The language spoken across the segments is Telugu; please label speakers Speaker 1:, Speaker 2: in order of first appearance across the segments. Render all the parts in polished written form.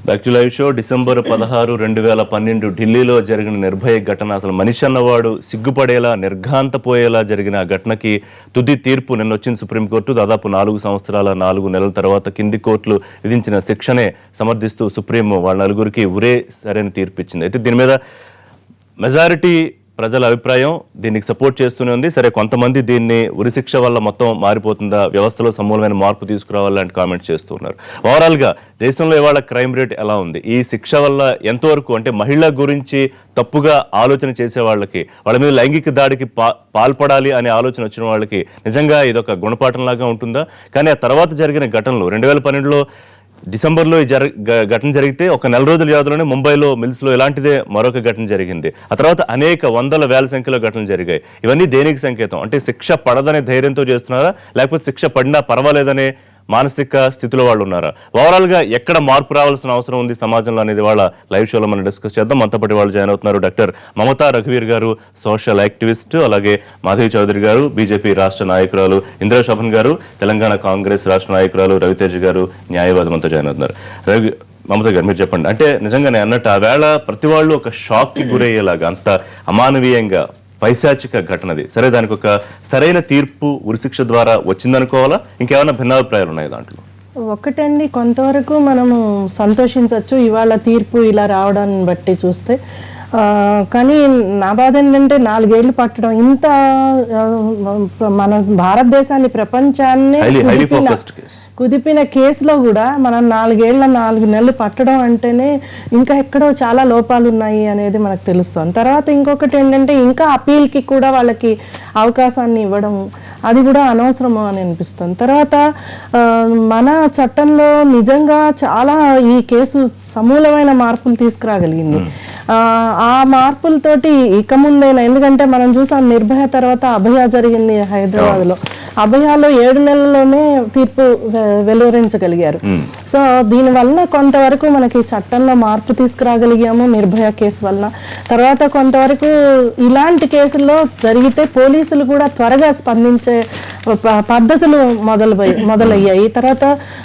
Speaker 1: Back to live show. December 16, 2012 ఢిల్లీలో జరిగిన నిర్భయ ఘటన, అసలు మనిషి అన్నవాడు సిగ్గుపడేలా నిర్ఘాంతపోయేలా జరిగిన ఘటనకి తుది తీర్పు నిన్న వచ్చింది సుప్రీంకోర్టు. దాదాపు 4 సంవత్సరాల 4 నెలల తర్వాత కింది కోర్టులు విధించిన శిక్షనే సమర్థిస్తూ సుప్రీం వాళ్ళ నలుగురికి ఉరే సరైన తీర్పు ఇచ్చింది. అయితే దీని మీద మెజారిటీ ప్రజల అభిప్రాయం దీనికి సపోర్ట్ చేస్తూనే ఉంది. సరే, కొంతమంది దీన్ని ఉరిశిక్ష వల్ల మొత్తం మారిపోతుందా, వ్యవస్థలో సమూలమైన మార్పు తీసుకురావాలంటే కామెంట్స్ చేస్తున్నారు. ఓవరాల్గా దేశంలో ఇవాళ క్రైమ్ రేట్ ఎలా ఉంది, ఈ శిక్ష వల్ల ఎంతవరకు అంటే మహిళ గురించి తప్పుగా ఆలోచన చేసే వాళ్ళకి, వాళ్ళ మీద లైంగిక దాడికి పాల్పడాలి అనే ఆలోచన వచ్చిన వాళ్ళకి నిజంగా ఇదొక గుణపాఠంలాగా ఉంటుందా? కానీ ఆ తర్వాత జరిగిన ఘటనలు 2012లో డిసెంబర్లో ఘటన జరిగితే ఒక నెల రోజుల వ్యవధిలోనే ముంబైలో మిల్స్లో ఇలాంటిదే మరొక ఘటన జరిగింది. ఆ తర్వాత అనేక వందల వేల సంఖ్యలో ఘటనలు జరిగాయి. ఇవన్నీ దేనికి సంకేతం? అంటే శిక్ష పడదనే ధైర్యంతో చేస్తున్నారా, లేకపోతే శిక్ష పడినా పర్వాలేదనే మానసిక స్థితిలో వాళ్ళు ఉన్నారా? ఓవరాల్గా ఎక్కడ మార్పు రావాల్సిన అవసరం ఉంది సమాజంలో అనేది వాళ్ళ లైవ్ షోలో మనం డిస్కస్ చేద్దాం. అంతపాటి వాళ్ళు జాయిన్ అవుతున్నారు డాక్టర్ మమతా రఘువీర్ గారు, సోషల్ యాక్టివిస్ట్, అలాగే మాధవి చౌదరి గారు, బీజేపీ రాష్ట్ర నాయకురాలు, ఇందిరా శోభన్ గారు, తెలంగాణ కాంగ్రెస్ రాష్ట్ర నాయకురాలు, రవితేజ్ గారు, న్యాయవాది మనతో జాయిన్ అవుతున్నారు. మమతా గారు, మీరు చెప్పండి. అంటే నిజంగానే అన్నట్టు ఆ వేళ ప్రతి వాళ్ళు ఒక షాక్కి గురయ్యేలాగా అంత అమానవీయంగా పైశాచిక ఘటనది. సరే, దానికి ఒక సరైన తీర్పు ఉరిశిక్ష ద్వారా వచ్చిందనుకోవాలా, ఇంకేమైనా భిన్నాభిప్రాయాలు ఉన్నాయి దాంట్లో?
Speaker 2: ఒకటండి, కొంతవరకు మనము సంతోషించవచ్చు ఇవాళ తీర్పు ఇలా రావడాన్ని బట్టి చూస్తే. కానీ నా బాధ ఏంటంటే 4 ఏళ్ళు పట్టడం, ఇంత మన భారతదేశాన్ని ప్రపంచాన్ని కుదిపిన కేసులో కూడా మనం 4 ఏళ్ళ 4 నెలలు పట్టడం అంటేనే ఇంకా ఎక్కడో చాలా లోపాలు ఉన్నాయి అనేది మనకు తెలుస్తుంది. తర్వాత ఇంకొకటి ఏంటంటే ఇంకా అపీల్కి కూడా వాళ్ళకి అవకాశాన్ని ఇవ్వడం, అది కూడా అనవసరము అని అనిపిస్తుంది. తర్వాత మన చట్టంలో నిజంగా చాలా ఈ కేసు సమూలమైన మార్పులు తీసుకురాగలిగింది. ఆ మార్పులతోటి ఇక ముందైనా, ఎందుకంటే మనం చూసాం నిర్భయ తర్వాత అభయ జరిగింది హైదరాబాద్లో. అభయాలో 7 నెలల్లోనే తీర్పు వెలువరించగలిగారు. సో దీనివల్ల కొంతవరకు మనకి చట్టంలో మార్పు తీసుకురాగలిగాము నిర్భయ కేసు వలన. తర్వాత కొంతవరకు ఇలాంటి కేసుల్లో జరిగితే పోలీసులు కూడా త్వరగా స్పందించే పద్ధతులు మొదలయ్యాయి. తర్వాత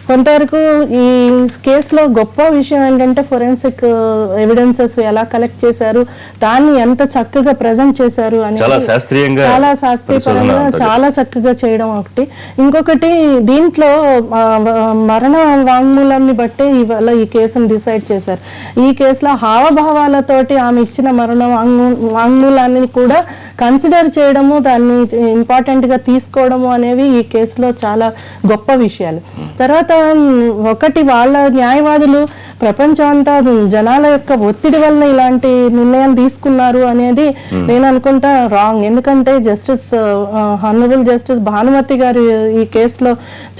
Speaker 2: కొంతవరకు ఈ కేసులో గొప్ప విషయం ఏంటంటే ఫోరెన్సిక్ ఎవిడెన్సెస్ ఎలా కలెక్ట్ చేశారు, దాన్ని ఎంత చక్కగా ప్రజెంట్ చేశారు అని, చాలా శాస్త్రీయపరంగా చాలా చక్కగా చేయడం ఒకటి. ఇంకొకటి, దీంట్లో మరణ వాంగ్మూలాన్ని బట్టి ఇవాళ ఈ కేసును డిసైడ్ చేశారు. ఈ కేసులో హావభావాలతోటి ఆమె ఇచ్చిన మరణ వాంగ్మూలాన్ని కూడా కన్సిడర్ చేయడము, దాన్ని ఇంపార్టెంట్ గా తీసుకోవడము అనేవి ఈ కేసులో చాలా గొప్ప విషయాలు. తర్వాత ఒకటి, వాళ్ళ న్యాయవాదులు ప్రపంచం అంతా జనాల యొక్క ఒత్తిడి వలన ఇలాంటి నిర్ణయం తీసుకున్నారు అనేది నేను అనుకుంటా రాంగ్. ఎందుకంటే హానరబుల్ జస్టిస్ భానుమతి గారు ఈ కేసులో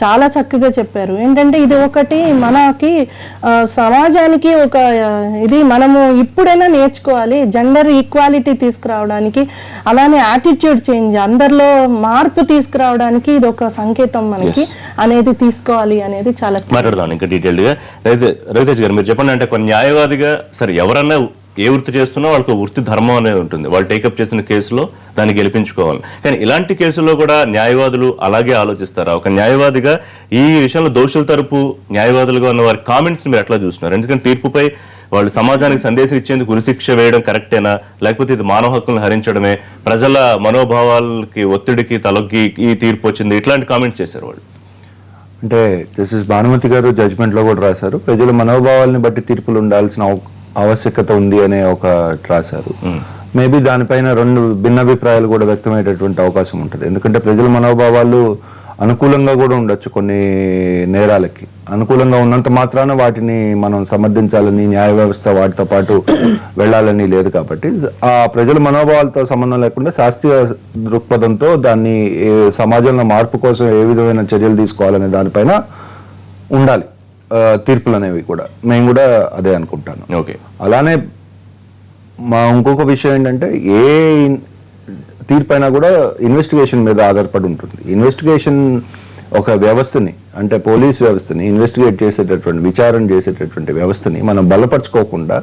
Speaker 2: చాలా చక్కగా చెప్పారు. ఏంటంటే ఇది ఒకటి మనకి సమాజానికి ఒక ఇది మనము ఇప్పుడైనా నేర్చుకోవాలి, జెండర్ ఈక్వాలిటీ తీసుకురావడానికి, అలానే యాటిట్యూడ్ చేంజ్, అందరిలో మార్పు తీసుకురావడానికి ఇది ఒక సంకేతం మనకి అనేది తీసుకోవాలి అనేది చాలా
Speaker 1: మాట్లాడదాం ఇంకా డీటెయిల్డ్ గా. రవితేజ్ గారు, మీరు చెప్పండి. అంటే కొన్ని న్యాయవాదిగా సరే, ఎవరన్నా ఏ వృత్తి చేస్తున్నా వాళ్ళకి వృత్తి ధర్మం అనేది ఉంటుంది, వాళ్ళు టేకప్ చేసిన కేసులో దాన్ని గెలిపించుకోవాలి. కానీ ఇలాంటి కేసుల్లో కూడా న్యాయవాదులు అలాగే ఆలోచిస్తారా? ఒక న్యాయవాదిగా ఈ విషయంలో దోషుల తరపు న్యాయవాదులుగా ఉన్న వారి కామెంట్స్ మీరు ఎట్లా చూస్తున్నారు? ఎందుకంటే తీర్పుపై వాళ్ళు సమాజానికి సందేశం ఇచ్చేందుకు ఉరిశిక్ష వేయడం కరెక్టేనా, లేకపోతే ఇది మానవ హక్కులను హరించడమే, ప్రజల మనోభావాలకి ఒత్తిడికి తలొగ్గి ఈ తీర్పు వచ్చింది, ఇట్లాంటి కామెంట్స్ చేశారు వాళ్ళు.
Speaker 3: అంటే జస్టిస్ భానుమతి గారు జడ్జిమెంట్లో కూడా రాశారు, ప్రజల మనోభావాలని బట్టి తీర్పులు ఉండాల్సిన ఆవశ్యకత ఉంది అనే ఒక రాశారు. మేబీ దానిపైన 2 భిన్నాభిప్రాయాలు కూడా వ్యక్తమయ్యేటటువంటి అవకాశం ఉంటుంది. ఎందుకంటే ప్రజల మనోభావాలు అనుకూలంగా కూడా ఉండొచ్చు, కొన్ని నేరాలకి అనుకూలంగా ఉన్నంత మాత్రాన వాటిని మనం సమర్థించాలని న్యాయ వ్యవస్థ వాటితో పాటు వెళ్ళాలని లేదు. కాబట్టి ఆ ప్రజల మనోభావాలతో సంబంధం లేకుండా శాస్త్రీయ దృక్పథంతో దాన్ని సమాజంలో మార్పు కోసం ఏ విధమైన చర్యలు తీసుకోవాలనే దానిపైన ఉండాలి తీర్పులు అనేవి కూడా. మేము కూడా అదే అనుకుంటాను.
Speaker 1: ఓకే, అలానే
Speaker 3: ఇంకొక విషయం ఏంటంటే ఏ తీర్పు అయినా కూడా ఇన్వెస్టిగేషన్ మీద ఆధారపడి ఉంటుంది. ఇన్వెస్టిగేషన్ ఒక వ్యవస్థని, అంటే పోలీస్ వ్యవస్థని, ఇన్వెస్టిగేట్ చేసేటటువంటి విచారణ చేసేటటువంటి వ్యవస్థని మనం బలపరచుకోకుండా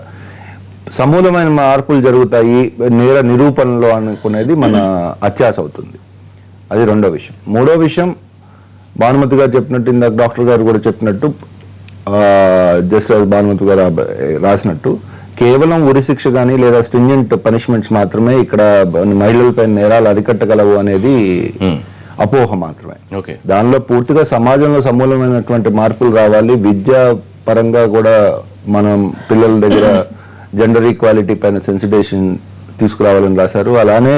Speaker 3: సమూలమైన మార్పులు జరుగుతాయి నేర నిరూపణలో అనుకునేది మన అత్యాశ అవుతుంది. అది 2వ విషయం. 3వ విషయం, భానుమతి గారు చెప్పినట్టు, ఇందాక డాక్టర్ గారు కూడా చెప్పినట్టు, జస్టిస్ భానుమతి గారు రాసినట్టు కేవలం ఉరిశిక్ష కానీ లేదా స్ట్రింజెంట్ పనిష్మెంట్స్ మాత్రమే ఇక్కడ మహిళలపై నేరాలు అరికట్టగలవు అనేది అపోహ మాత్రమే. దానిలో పూర్తిగా సమాజంలో సమూలమైనటువంటి మార్పులు రావాలి. విద్యా పరంగా కూడా మనం పిల్లల దగ్గర జెండర్ ఈక్వాలిటీ పైన సెన్సిటైజేషన్ తీసుకురావాలని రాశారు. అలానే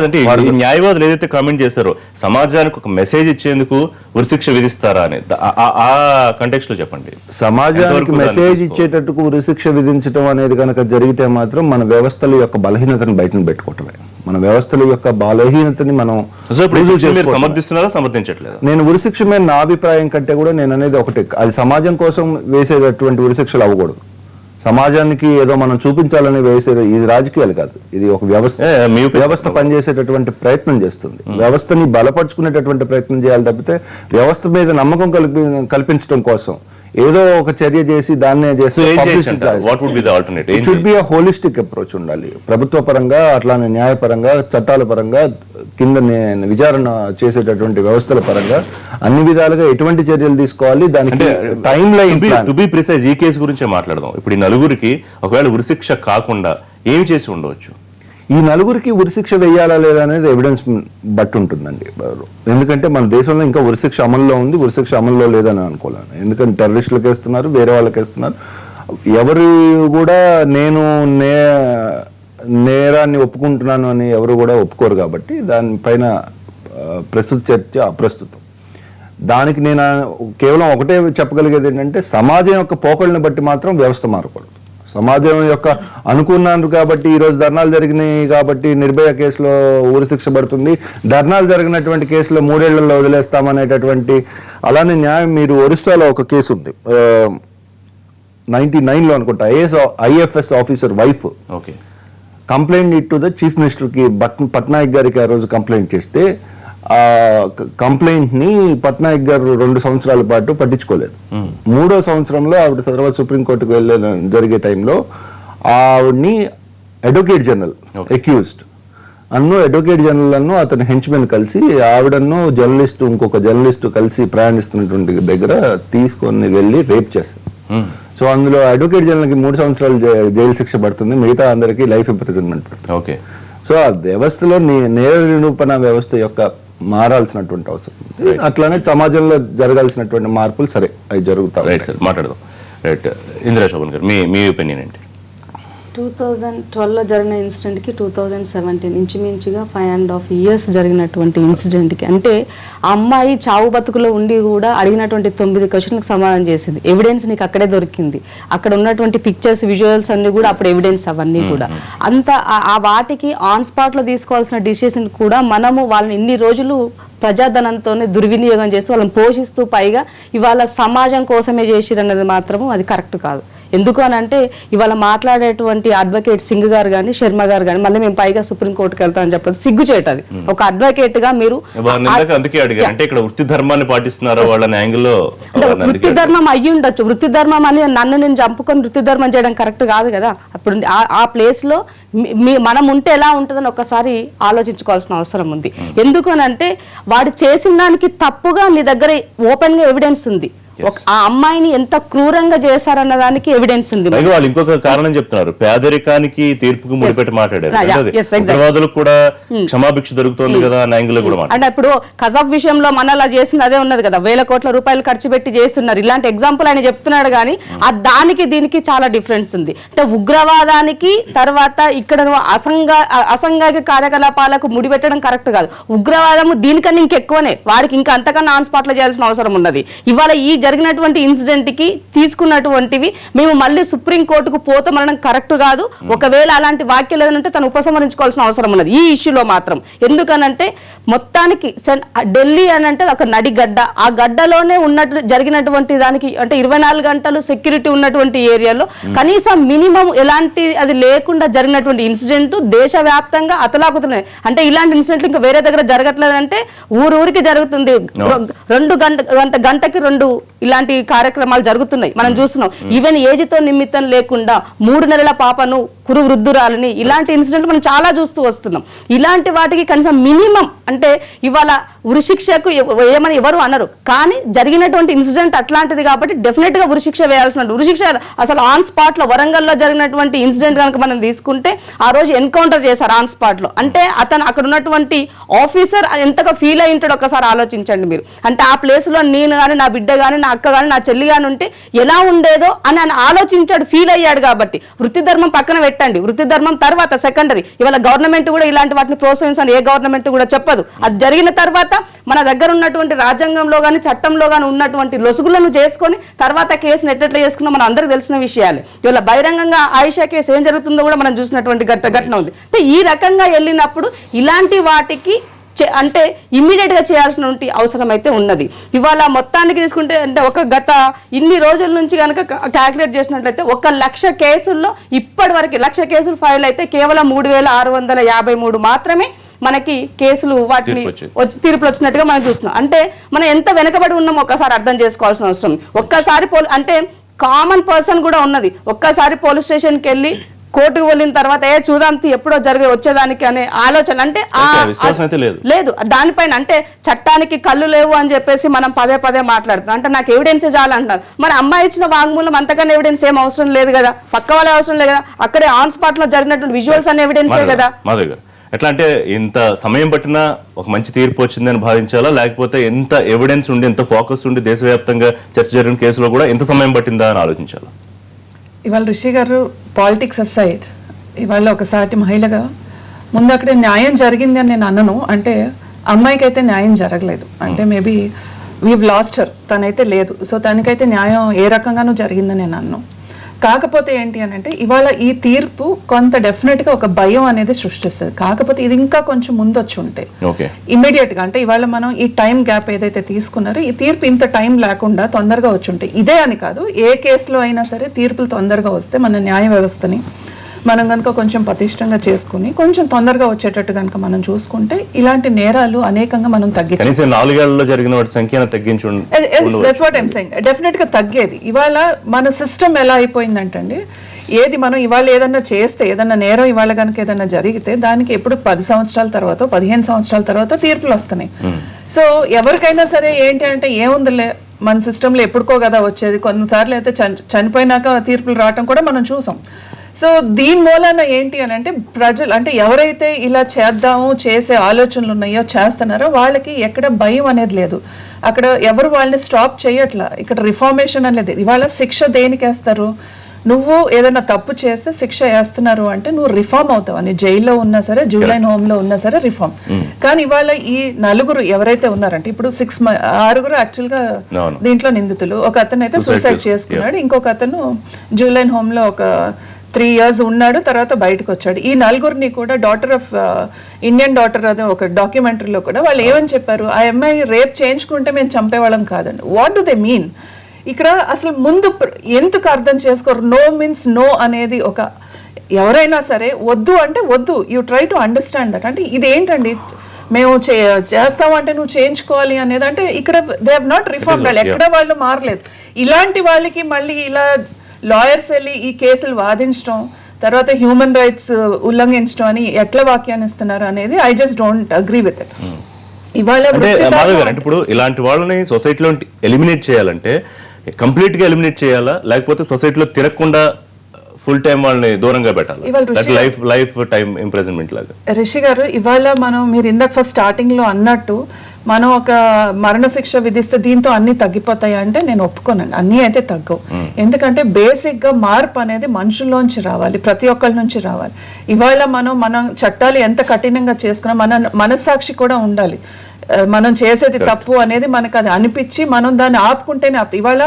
Speaker 1: అంటే న్యాయవాదులు ఏదైతే కామెంట్ చేస్తారో సమాజానికి ఒక మెసేజ్ ఇచ్చేందుకు ఉరిశిక్ష విధిస్తారా అని ఆ కంటెక్స్ట్ లో చెప్పండి.
Speaker 3: సమాజానికి మెసేజ్ ఇచ్చేటట్టుకు ఉరిశిక్ష విధించడం అనేది కనుక జరిగితే మాత్రం మన వ్యవస్థల యొక్క బలహీనతను బయటను పెట్టుకోవటమే. మన వ్యవస్థల యొక్క బలహీనతని మనం
Speaker 1: సమర్థిస్తున్నారా సమర్థించట్లేదు.
Speaker 3: నేను ఉరిశిక్ష మీద నా అభిప్రాయం కంటే కూడా నేను అనేది ఒకటి, అది సమాజం కోసం వేసేటటువంటి ఉరిశిక్షలు అవ్వకూడదు. సమాజానికి ఏదో మనం చూపించాలని వేసేది. ఇది రాజకీయాలు కాదు, ఇది ఒక వ్యవస్థ పనిచేసేటటువంటి ప్రయత్నం చేస్తుంది. వ్యవస్థని బలపరుచుకునేటటువంటి ప్రయత్నం చేయాలి తప్పితే వ్యవస్థ మీద నమ్మకం కల్పించడం కోసం ఏదో ఒక చర్య చేసి దాన్నే చేసి should be a holistic approach ఉండాలి. ప్రభుత్వ పరంగా అట్లానే న్యాయపరంగా చట్టాల పరంగా కింద విచారణ చేసేటటువంటి వ్యవస్థల పరంగా అన్ని విధాలుగా ఎటువంటి చర్యలు తీసుకోవాలి, దానికి time line.
Speaker 1: To be precise ఈ కేసు గురించే మాట్లాడదాం. ఇప్పుడు ఈ నలుగురికి ఒకవేళ ఉరిశిక్ష కాకుండా ఏమి చేసి ఉండవచ్చు?
Speaker 3: ఈ నలుగురికి ఉరిశిక్ష వేయాలా లేదా అనేది ఎవిడెన్స్ బట్టి ఉంటుందండి. ఎందుకంటే మన దేశంలో ఇంకా ఉరిశిక్ష అమల్లో ఉంది, ఉరిశిక్ష అమల్లో లేదని అనుకోలేను. ఎందుకంటే టెర్రరిస్టులకు వేస్తున్నారు, వేరే వాళ్ళకి వేస్తున్నారు. ఎవరు కూడా నేను నేరాన్ని ఒప్పుకుంటున్నాను అని ఎవరు కూడా ఒప్పుకోరు కాబట్టి దానిపైన ప్రస్తుత చర్చ అప్రస్తుతం. దానికి నేను కేవలం ఒకటే చెప్పగలిగేది ఏంటంటే సమాజం యొక్క పోకళ్ళని బట్టి మాత్రం వ్యవస్థ మారకూడదు. సమాజం యొక్క అనుకున్నారు కాబట్టి ఈరోజు ధర్నాలు జరిగినాయి కాబట్టి నిర్భయ కేసులో ఉరిశిక్ష పడుతుంది, ధర్నాలు జరిగినటువంటి కేసులో 3 ఏళ్లలో వదిలేస్తామనేటటువంటి అలానే న్యాయం. మీరు ఒరిస్సాలో ఒక కేసు ఉంది 99లో అనుకుంటా, IFS officer wife complaint to the chief మినిస్టర్కి పట్నాయక్ గారికి ఆ రోజు కంప్లైంట్ చేస్తే ఆ కంప్లైంట్ ని పట్నాయక్ గారు 2 సంవత్సరాల పాటు పట్టించుకోలేదు. 3వ సంవత్సరంలో ఆవిడ తర్వాత సుప్రీంకోర్టుకు వెళ్ళే జరిగే టైంలో ఆవిడ్ని advocate general accused advocate general అన్ను అతని హెంచ్మెన్ కలిసి ఆవిడను ఇంకొక జర్నలిస్టు కలిసి ప్రయాణిస్తున్నటువంటి దగ్గర తీసుకొని వెళ్ళి రేప్ చేశారు. సో అందులో అడ్వకేట్ జనరల్కి 3 సంవత్సరాలు జైలు శిక్ష పడుతుంది, మిగతా అందరికీ లైఫ్ ఇంప్రిజన్మెంట్ పడుతుంది. సో ఆ వ్యవస్థలో నేర నిరూపణ వ్యవస్థ యొక్క మారాల్సినటువంటి అవసరం ఉంది. అట్లానే సమాజంలో జరగాల్సినటువంటి మార్పులు సరే అవి జరుగుతాయి.
Speaker 1: మాట్లాడదాం. రైట్, ఇందిరా శోభన్ గారు మీ ఒపీనియన్ ఏంటి?
Speaker 4: 2012లో జరిగిన ఇన్సిడెంట్కి 2017 ఇంచుమించుగా 5.5 years జరిగినటువంటి ఇన్సిడెంట్కి, అంటే ఆ అమ్మాయి చావు బతుకులో ఉండి కూడా అడిగినటువంటి 9 క్వశ్చన్లకు సమాధానం చేసింది. ఎవిడెన్స్ నీకు అక్కడే దొరికింది. అక్కడ ఉన్నటువంటి పిక్చర్స్ విజువల్స్ అన్ని కూడా అప్పుడు ఎవిడెన్స్ అవన్నీ కూడా అంత ఆ వాటికి ఆన్ స్పాట్లో తీసుకోవాల్సిన డిసిషన్ కూడా మనము వాళ్ళని ఇన్ని రోజులు ప్రజాధనంతోనే దుర్వినియోగం చేస్తూ వాళ్ళని పోషిస్తూ పైగా ఇవాళ సమాజం కోసమే చేసిరన్నది మాత్రము అది కరెక్ట్ కాదు. ఎందుకు అని అంటే ఇవాళ మాట్లాడేటువంటి అడ్వకేట్ సింగ్ గారు కానీ శర్మ గారు కానీ మళ్ళీ మేము పైగా సుప్రీంకోర్టుకి వెళ్తామని చెప్పదు సిగ్గు చేయటది. ఒక అడ్వకేట్ గా మీరు
Speaker 1: వృత్తి ధర్మాన్ని పాటిస్తున్నారా వాళ్ళని యాంగిల్లో
Speaker 4: వృత్తి ధర్మం అయ్యి ఉండొచ్చు. వృత్తి ధర్మం అని నన్ను నేను చంపుకొని వృత్తి ధర్మం చేయడం కరెక్ట్ కాదు కదా. అప్పుడు ఆ ప్లేస్ లో మనం ఉంటే ఎలా ఉంటుందని ఒక్కసారి ఆలోచించుకోవాల్సిన అవసరం ఉంది. ఎందుకు అని అంటే వాడు చేసిన దానికి తప్పుగా నీ దగ్గర ఓపెన్ గా ఎవిడెన్స్ ఉంది. ఆ అమ్మాయిని ఎంత క్రూరంగా చేశారన్న దానికి ఎవిడెన్స్ ఉంది.
Speaker 1: వాళ్ళు ఇంకొక కారణం చెప్తున్నారు, పేదరికానికి తీర్పుకు ముడిపెట్టి మాట్లాడారు కూడా క్షమాభిక్ష దొరుకుతుంది కదా
Speaker 4: అంటే ఇప్పుడు కజాబ్ విషయంలో మన అలా చేసింది అదే ఉన్నది కదా, 1000 కోట్ల రూపాయలు ఖర్చు పెట్టి చేస్తున్నారు. ఇలాంటి ఎగ్జాంపుల్ ఆయన చెప్తున్నాడు కానీ దానికి దీనికి చాలా డిఫరెన్స్ ఉంది. అంటే ఉగ్రవాదానికి తర్వాత ఇక్కడ అసంఘిక కార్యకలాపాలకు ముడిపెట్టడం కరెక్ట్ కాదు. ఉగ్రవాదము దీనికన్నా ఇంకెక్కువనే, వాడికి ఇంకా అంతకన్నా ఆన్ స్పాట్ లో చేయాల్సిన అవసరం ఉన్నది. ఇవాళ ఈ జరిగినటువంటి ఇన్సిడెంట్ కి తీసుకున్నటువంటివి మేము మళ్ళీ సుప్రీంకోర్టుకు పోతామనడం కరెక్ట్ కాదు. ఒకవేళ అలాంటి వ్యాఖ్యలు ఏదంటే తను ఉపసంహరించుకోవాల్సిన అవసరం ఉన్నది ఈ ఇష్యూలో మాత్రం. ఎందుకనంటే మొత్తానికి ఢిల్లీ అని అంటే ఒక నడిగడ్డ, ఆ గడ్డలోనే ఉన్నట్టు జరిగినటువంటి దానికి అంటే 24 గంటలు సెక్యూరిటీ ఉన్నటువంటి ఏరియాలో కనీసం మినిమం ఎలాంటి అది లేకుండా జరిగినటువంటి ఇన్సిడెంట్ దేశవ్యాప్తంగా అతలాకుతున్నాయి. అంటే ఇలాంటి ఇన్సిడెంట్లు ఇంకా వేరే దగ్గర జరగట్లేదంటే ఊరికి జరుగుతుంది. 2 గంటకి 2 ఇలాంటి కార్యక్రమాలు జరుగుతున్నాయి మనం చూస్తున్నాం. ఈవెన్ ఏజ్ తో నిమిత్తం లేకుండా 3 నెలల పాపను కురు వృద్ధురాలని, ఇలాంటి ఇన్సిడెంట్ మనం చాలా చూస్తూ వస్తున్నాం. ఇలాంటి వాటికి కనీసం మినిమం అంటే ఇవాళ ఉరిశిక్షకు ఏమని ఎవరు అనరు, కానీ జరిగినటువంటి ఇన్సిడెంట్ అట్లాంటిది కాబట్టి డెఫినెట్ గా ఉరిశిక్ష వేయాల్సిన, ఉరిశిక్ష అసలు ఆన్ స్పాట్ లో వరంగల్లో జరిగినటువంటి ఇన్సిడెంట్ కనుక మనం తీసుకుంటే ఆ రోజు ఎన్కౌంటర్ చేశారు ఆన్ స్పాట్ లో. అంటే అతను అక్కడ ఉన్నటువంటి ఆఫీసర్ ఎంతగా ఫీల్ అయి ఉంటాడు ఒకసారి ఆలోచించండి మీరు. అంటే ఆ ప్లేస్ లో నేను కానీ, నా బిడ్డ కానీ, నా అక్క కానీ, నా చెల్లి కానీ ఉంటే ఎలా ఉండేదో అని ఆయన ఆలోచించాడు, ఫీల్ అయ్యాడు. కాబట్టి వృత్తి ధర్మం పక్కన పెట్టండి, వృత్తి ధర్మం తర్వాత సెకండరీ. ఇవాళ గవర్నమెంట్ కూడా ఇలాంటి వాటిని ప్రోత్సహించాలని ఏ గవర్నమెంట్ కూడా చెప్పదు. అది జరిగిన తర్వాత మన దగ్గర ఉన్నటువంటి రాజ్యాంగంలో కానీ చట్టంలో కానీ ఉన్నటువంటి లొసుగులను చేసుకొని తర్వాత కేసును ఎట్లా చేసుకున్నా మనం అందరికీ తెలిసిన విషయాలే. ఇవాళ బహిరంగంగా ఆయిషా కేసు ఏం జరుగుతుందో కూడా మనం చూసినటువంటి ఘటన ఉంది. అంటే ఈ రకంగా వెళ్ళినప్పుడు ఇలాంటి వాటికి అంటే ఇమ్మీడియట్ గా చేయాల్సిన అవసరం అయితే ఉన్నది. ఇవాళ మొత్తానికి తీసుకుంటే అంటే ఒక గత ఇన్ని రోజుల నుంచి కనుక క్యాల్కులేట్ చేసినట్లయితే 1,00,000 కేసుల్లో ఇప్పటి వరకు 1,00,000 కేసులు ఫైల్ అయితే కేవలం 3,653 మాత్రమే మనకి కేసులు వాటిని తీర్పులు వచ్చినట్టుగా మనం చూస్తున్నాం. అంటే మనం ఎంత వెనకబడి ఉన్నామో ఒక్కసారి అర్థం చేసుకోవాల్సిన అవసరం. ఒక్కసారి అంటే కామన్ పర్సన్ కూడా ఉన్నది, ఒక్కసారి పోలీస్ స్టేషన్కి వెళ్ళి కోర్టుకు వెళ్ళిన తర్వాత చూద్దాం ఎప్పుడో వచ్చేదానికి అనే ఆలోచన అంటే లేదు దానిపైన. అంటే చట్టానికి కళ్ళు లేవు అని చెప్పేసి మనం పదే పదే మాట్లాడుతున్నాం. అంటే నాకు ఎవిడెన్సే చాలంటున్నారు. మరి అమ్మాయి ఇచ్చిన వాంగ్మూలం అంతకన్నా ఎవిడెన్స్ ఏం అవసరం లేదు కదా, పక్క వాళ్ళే అవసరం లేదు కదా, అక్కడే ఆన్ స్పాట్ లో జరిగినటువంటి విజువల్స్ అనే ఎవిడెన్సే కదా.
Speaker 1: ఎట్లా అంటే ఇంత సమయం పట్టినా ఒక మంచి తీర్పు వచ్చిందని భావించాలా, లేకపోతే ఎంత ఎవిడెన్స్ ఉండి ఎంత ఫోకస్ ఉండి దేశవ్యాప్తంగా చర్చ జరిగిన కేసులో కూడా ఎంత సమయం పట్టిందా అని ఆలోచించాలా?
Speaker 5: ఇవాళ రిషి గారు పాలిటిక్స్ అసైడ్, ఇవాళ ఒకసారి మహిళగా ముందు అక్కడ న్యాయం జరిగింది అని నేను అన్నను. అంటే అమ్మాయికి అయితే న్యాయం జరగలేదు, అంటే మేబీ వీవ్ లాస్ట్ హర్, తనైతే లేదు. సో తనకైతే న్యాయం ఏ రకంగానూ జరిగిందని నేను అన్నాను. కాకపోతే ఏంటి అని అంటే ఇవాళ ఈ తీర్పు కొంత డెఫినెట్గా ఒక భయం అనేది సృష్టిస్తుంది. కాకపోతే ఇది ఇంకా కొంచెం ముందు వచ్చి ఉంటే ఇమ్మీడియట్గా, అంటే ఇవాళ మనం ఈ టైం గ్యాప్ ఏదైతే తీసుకున్నారో ఈ తీర్పు ఇంత టైం లేకుండా తొందరగా వచ్చి ఉంటాయి. ఇదే అని కాదు, ఏ కేసులో అయినా సరే తీర్పులు తొందరగా వస్తే మన న్యాయ వ్యవస్థని మనం కనుక కొంచెం పటిష్టంగా చేసుకుని కొంచెం తొందరగా వచ్చేటట్టు కనుక మనం చూసుకుంటే ఇలాంటి నేరాలు అనేకంగా మనం తగ్గించు.
Speaker 1: 4 ఏళ్లలో జరిగిన వాటి సంఖ్యను తగ్గించు
Speaker 5: డెఫినెట్ గా తగ్గేది. ఇవాళ మన సిస్టమ్ ఎలా అయిపోయిందంటే ఏది మనం ఇవాళ ఏదన్నా చేస్తే, ఏదన్నా నేరం ఇవాళ కనుక ఏదన్నా జరిగితే దానికి ఎప్పుడు 10 సంవత్సరాల తర్వాత 15 సంవత్సరాల తర్వాత తీర్పులు వస్తున్నాయి. సో ఎవరికైనా సరే ఏంటి అంటే ఏముందిలే మన సిస్టంలో ఎప్పుడుకో కదా వచ్చేది, కొన్నిసార్లు అయితే చనిపోయినాక తీర్పులు రావటం కూడా మనం చూసాం. సో దీని మూలన ఏంటి అని అంటే ప్రజలు అంటే ఎవరైతే ఇలా చేద్దాము చేసే ఆలోచనలు ఉన్నాయో చేస్తున్నారో వాళ్ళకి ఎక్కడ భయం అనేది లేదు. అక్కడ ఎవరు వాళ్ళని స్టాప్ చేయట్లా. ఇక్కడ రిఫార్మేషన్ అనేది ఇవాళ శిక్ష దేనికి వేస్తారు, నువ్వు ఏదైనా తప్పు చేస్తే శిక్ష వేస్తున్నారు అంటే నువ్వు రిఫార్మ్ అవుతావు అని. జైల్లో ఉన్నా సరే, జూలైన్ హోమ్ లో ఉన్నా సరే రిఫార్మ్. కానీ ఇవాళ ఈ 4 ఎవరైతే ఉన్నారంటే ఇప్పుడు 6 యాక్చువల్ గా దీంట్లో నిందితులు, ఒక అతను అయితే సూసైడ్ చేసుకున్నాడు, ఇంకొక అతను జూలైన్ హోమ్ లో ఒక 3 years ఉన్నాడు, తర్వాత బయటకు వచ్చాడు. ఈ 4 కూడా డాటర్ ఆఫ్ ఇండియన్ డాటర్ అదే ఒక డాక్యుమెంటరీలో కూడా వాళ్ళు ఏమని చెప్పారు, ఆ అమ్మాయి రేప్ చేయించుకుంటే మేము చంపేవాళ్ళం కాదండి. What do they mean? ఇక్కడ అసలు ముందు ఎందుకు అర్థం చేసుకోరు? నో మీన్స్ నో అనేది ఒక ఎవరైనా సరే వద్దు అంటే వద్దు, you try to understand that. అంటే ఇదేంటండి మేము చేస్తామంటే నువ్వు చేయించుకోవాలి అనేది, అంటే ఇక్కడ దే హావ్ నాట్ రిఫార్మ్డ్, ఎక్కడ వాళ్ళు మారలేదు. ఇలాంటి వాళ్ళకి మళ్ళీ ఇలా లాయర్స్ వెళ్ళి ఈ కేసులు వాదించడం, తర్వాత హ్యూమన్ రైట్స్ ఉల్లంఘించడం అని ఎట్లా వ్యాఖ్యానిస్తున్నారు అనేది I just don't agree with it. ఇవాళ
Speaker 1: ఇప్పుడు ఇలాంటి వాళ్ళని సొసైటీలో ఎలిమినేట్ చేయాలంటే కంప్లీట్ గా ఎలిమినేట్ చేయాలా, లేకపోతే సొసైటీలో తిరగకుండా ఫుల్ టైం వాళ్ళని దూరంగా పెట్టాలి, లైఫ్ టైం ఇంప్రిజన్మెంట్ లాగా?
Speaker 5: రిషి గారు ఇవాళ మీరు ఇందాక ఫస్ట్ స్టార్టింగ్ లో అన్నట్టు మనం ఒక మరణశిక్ష విధిస్తే దీంతో అన్ని తగ్గిపోతాయి అంటే నేను ఒప్పుకోనండి. అన్నీ అయితే తగ్గవు. ఎందుకంటే బేసిక్ గా మార్పు అనేది మనుషుల్లోంచి రావాలి, ప్రతి ఒక్కరి నుంచి రావాలి. ఇవాళ మనం చట్టాలు ఎంత కఠినంగా చేసుకున్నా మన మనస్సాక్షి కూడా ఉండాలి. మనం చేసేది తప్పు అనేది మనకు అది అనిపించి మనం దాన్ని ఆపుకుంటేనే ఇవాళ